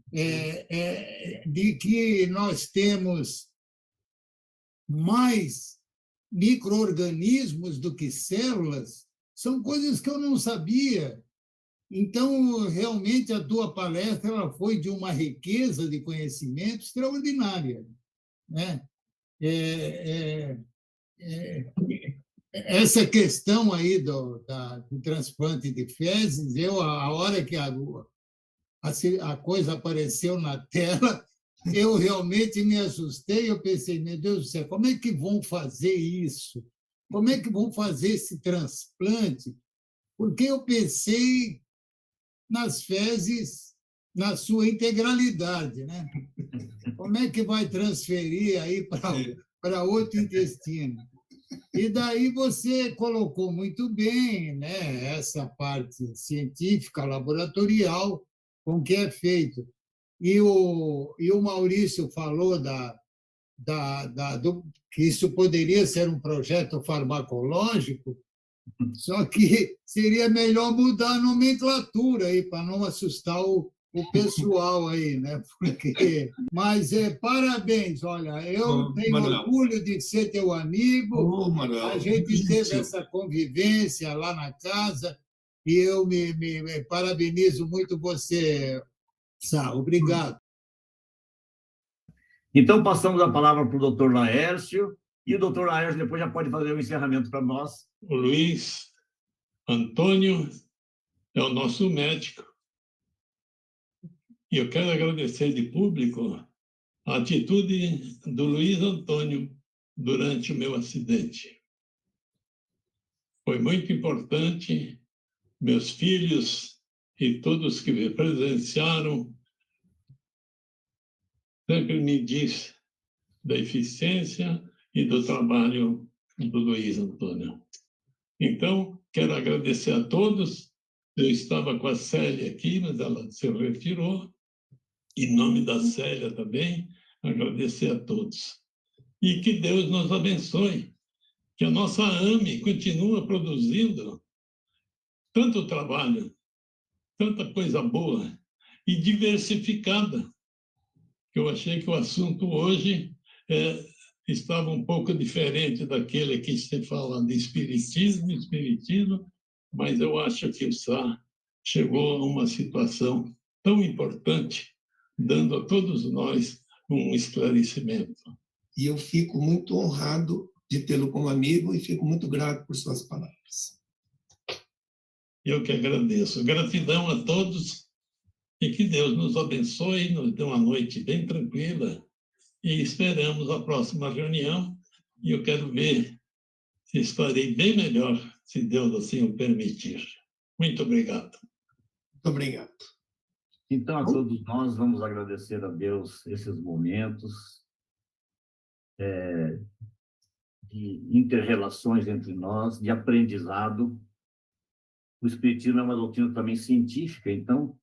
De que nós temos mais micro-organismos do que células, são coisas que eu não sabia. Então, realmente, a tua palestra ela foi de uma riqueza de conhecimento extraordinária, né? essa questão aí do transplante de fezes, a hora que a coisa apareceu na tela, eu realmente me assustei, eu pensei, meu Deus do céu, como é que vão fazer isso? Como é que vão fazer esse transplante? Porque eu pensei nas fezes na sua integralidade, né? Como é que vai transferir aí para outro intestino? E daí você colocou muito bem, né, essa parte científica, laboratorial, com que é feito. E o Maurício falou que isso poderia ser um projeto farmacológico, só que seria melhor mudar a nomenclatura aí, para não assustar o pessoal aí, né? Mas parabéns, olha, eu tenho Manuel. orgulho de ser teu amigo. Manuel, A gente teve essa convivência lá na casa e eu me parabenizo muito você, Sá. Obrigado. Então, passamos a palavra para o doutor Laércio, e o doutor Laércio depois já pode fazer o encerramento para nós. O Luiz Antônio é o nosso médico. E eu quero agradecer de público a atitude do Luiz Antônio durante o meu acidente. Foi muito importante, meus filhos e todos que me presenciaram sempre me diz da eficiência e do trabalho do Luiz Antônio. Então, quero agradecer a todos. Eu estava com a Célia aqui, mas ela se retirou. Em nome da Célia também, agradecer a todos. E que Deus nos abençoe, que a nossa AME continue produzindo tanto trabalho, tanta coisa boa e diversificada, que eu achei que o assunto hoje estava um pouco diferente daquele que se fala de espiritismo, mas eu acho que o Sá chegou a uma situação tão importante, dando a todos nós um esclarecimento. E eu fico muito honrado de tê-lo como amigo e fico muito grato por suas palavras. Eu que agradeço. Gratidão a todos e que Deus nos abençoe, nos dê uma noite bem tranquila e esperamos a próxima reunião e eu quero ver se estarei bem melhor, se Deus assim o permitir. Muito obrigado. Muito obrigado. Então, a todos nós vamos agradecer a Deus esses momentos de interrelações entre nós, de aprendizado. O Espiritismo é uma doutrina também científica, então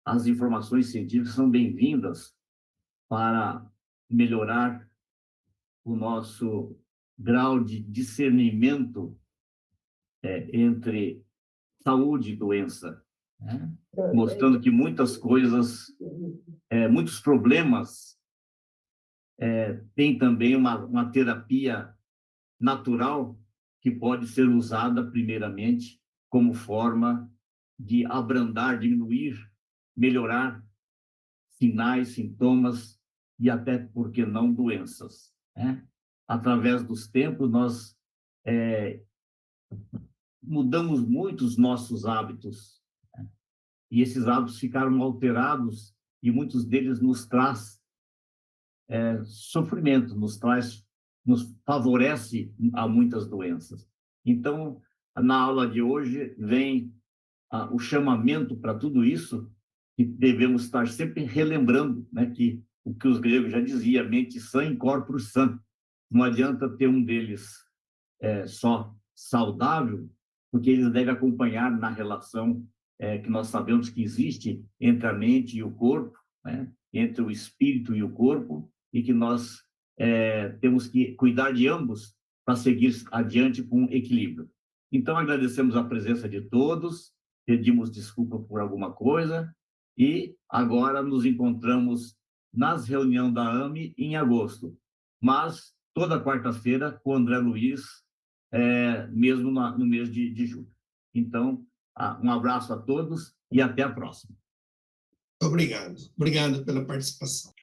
as informações científicas são bem-vindas para melhorar o nosso grau de discernimento entre saúde e doença, né? Mostrando que muitas coisas, muitos problemas têm também uma terapia natural que pode ser usada primeiramente como forma de abrandar, diminuir, melhorar sinais, sintomas e até, por que não, doenças, né? Através dos tempos, nós mudamos muito os nossos hábitos, né? E esses hábitos ficaram alterados e muitos deles nos traz sofrimento, nos favorece a muitas doenças. Então, na aula de hoje vem o chamamento para tudo isso, que devemos estar sempre relembrando, né, que o que os gregos já diziam, mente sã em corpo sã. Não adianta ter um deles só saudável, porque eles devem acompanhar na relação que nós sabemos que existe entre a mente e o corpo, né, entre o espírito e o corpo, e que nós temos que cuidar de ambos para seguir adiante com equilíbrio. Então, agradecemos a presença de todos, pedimos desculpa por alguma coisa, e agora nos encontramos nas reuniões da AME em agosto, mas toda quarta-feira com o André Luiz, mesmo no mês de julho. Então, um abraço a todos e até a próxima. Obrigado. Obrigado pela participação.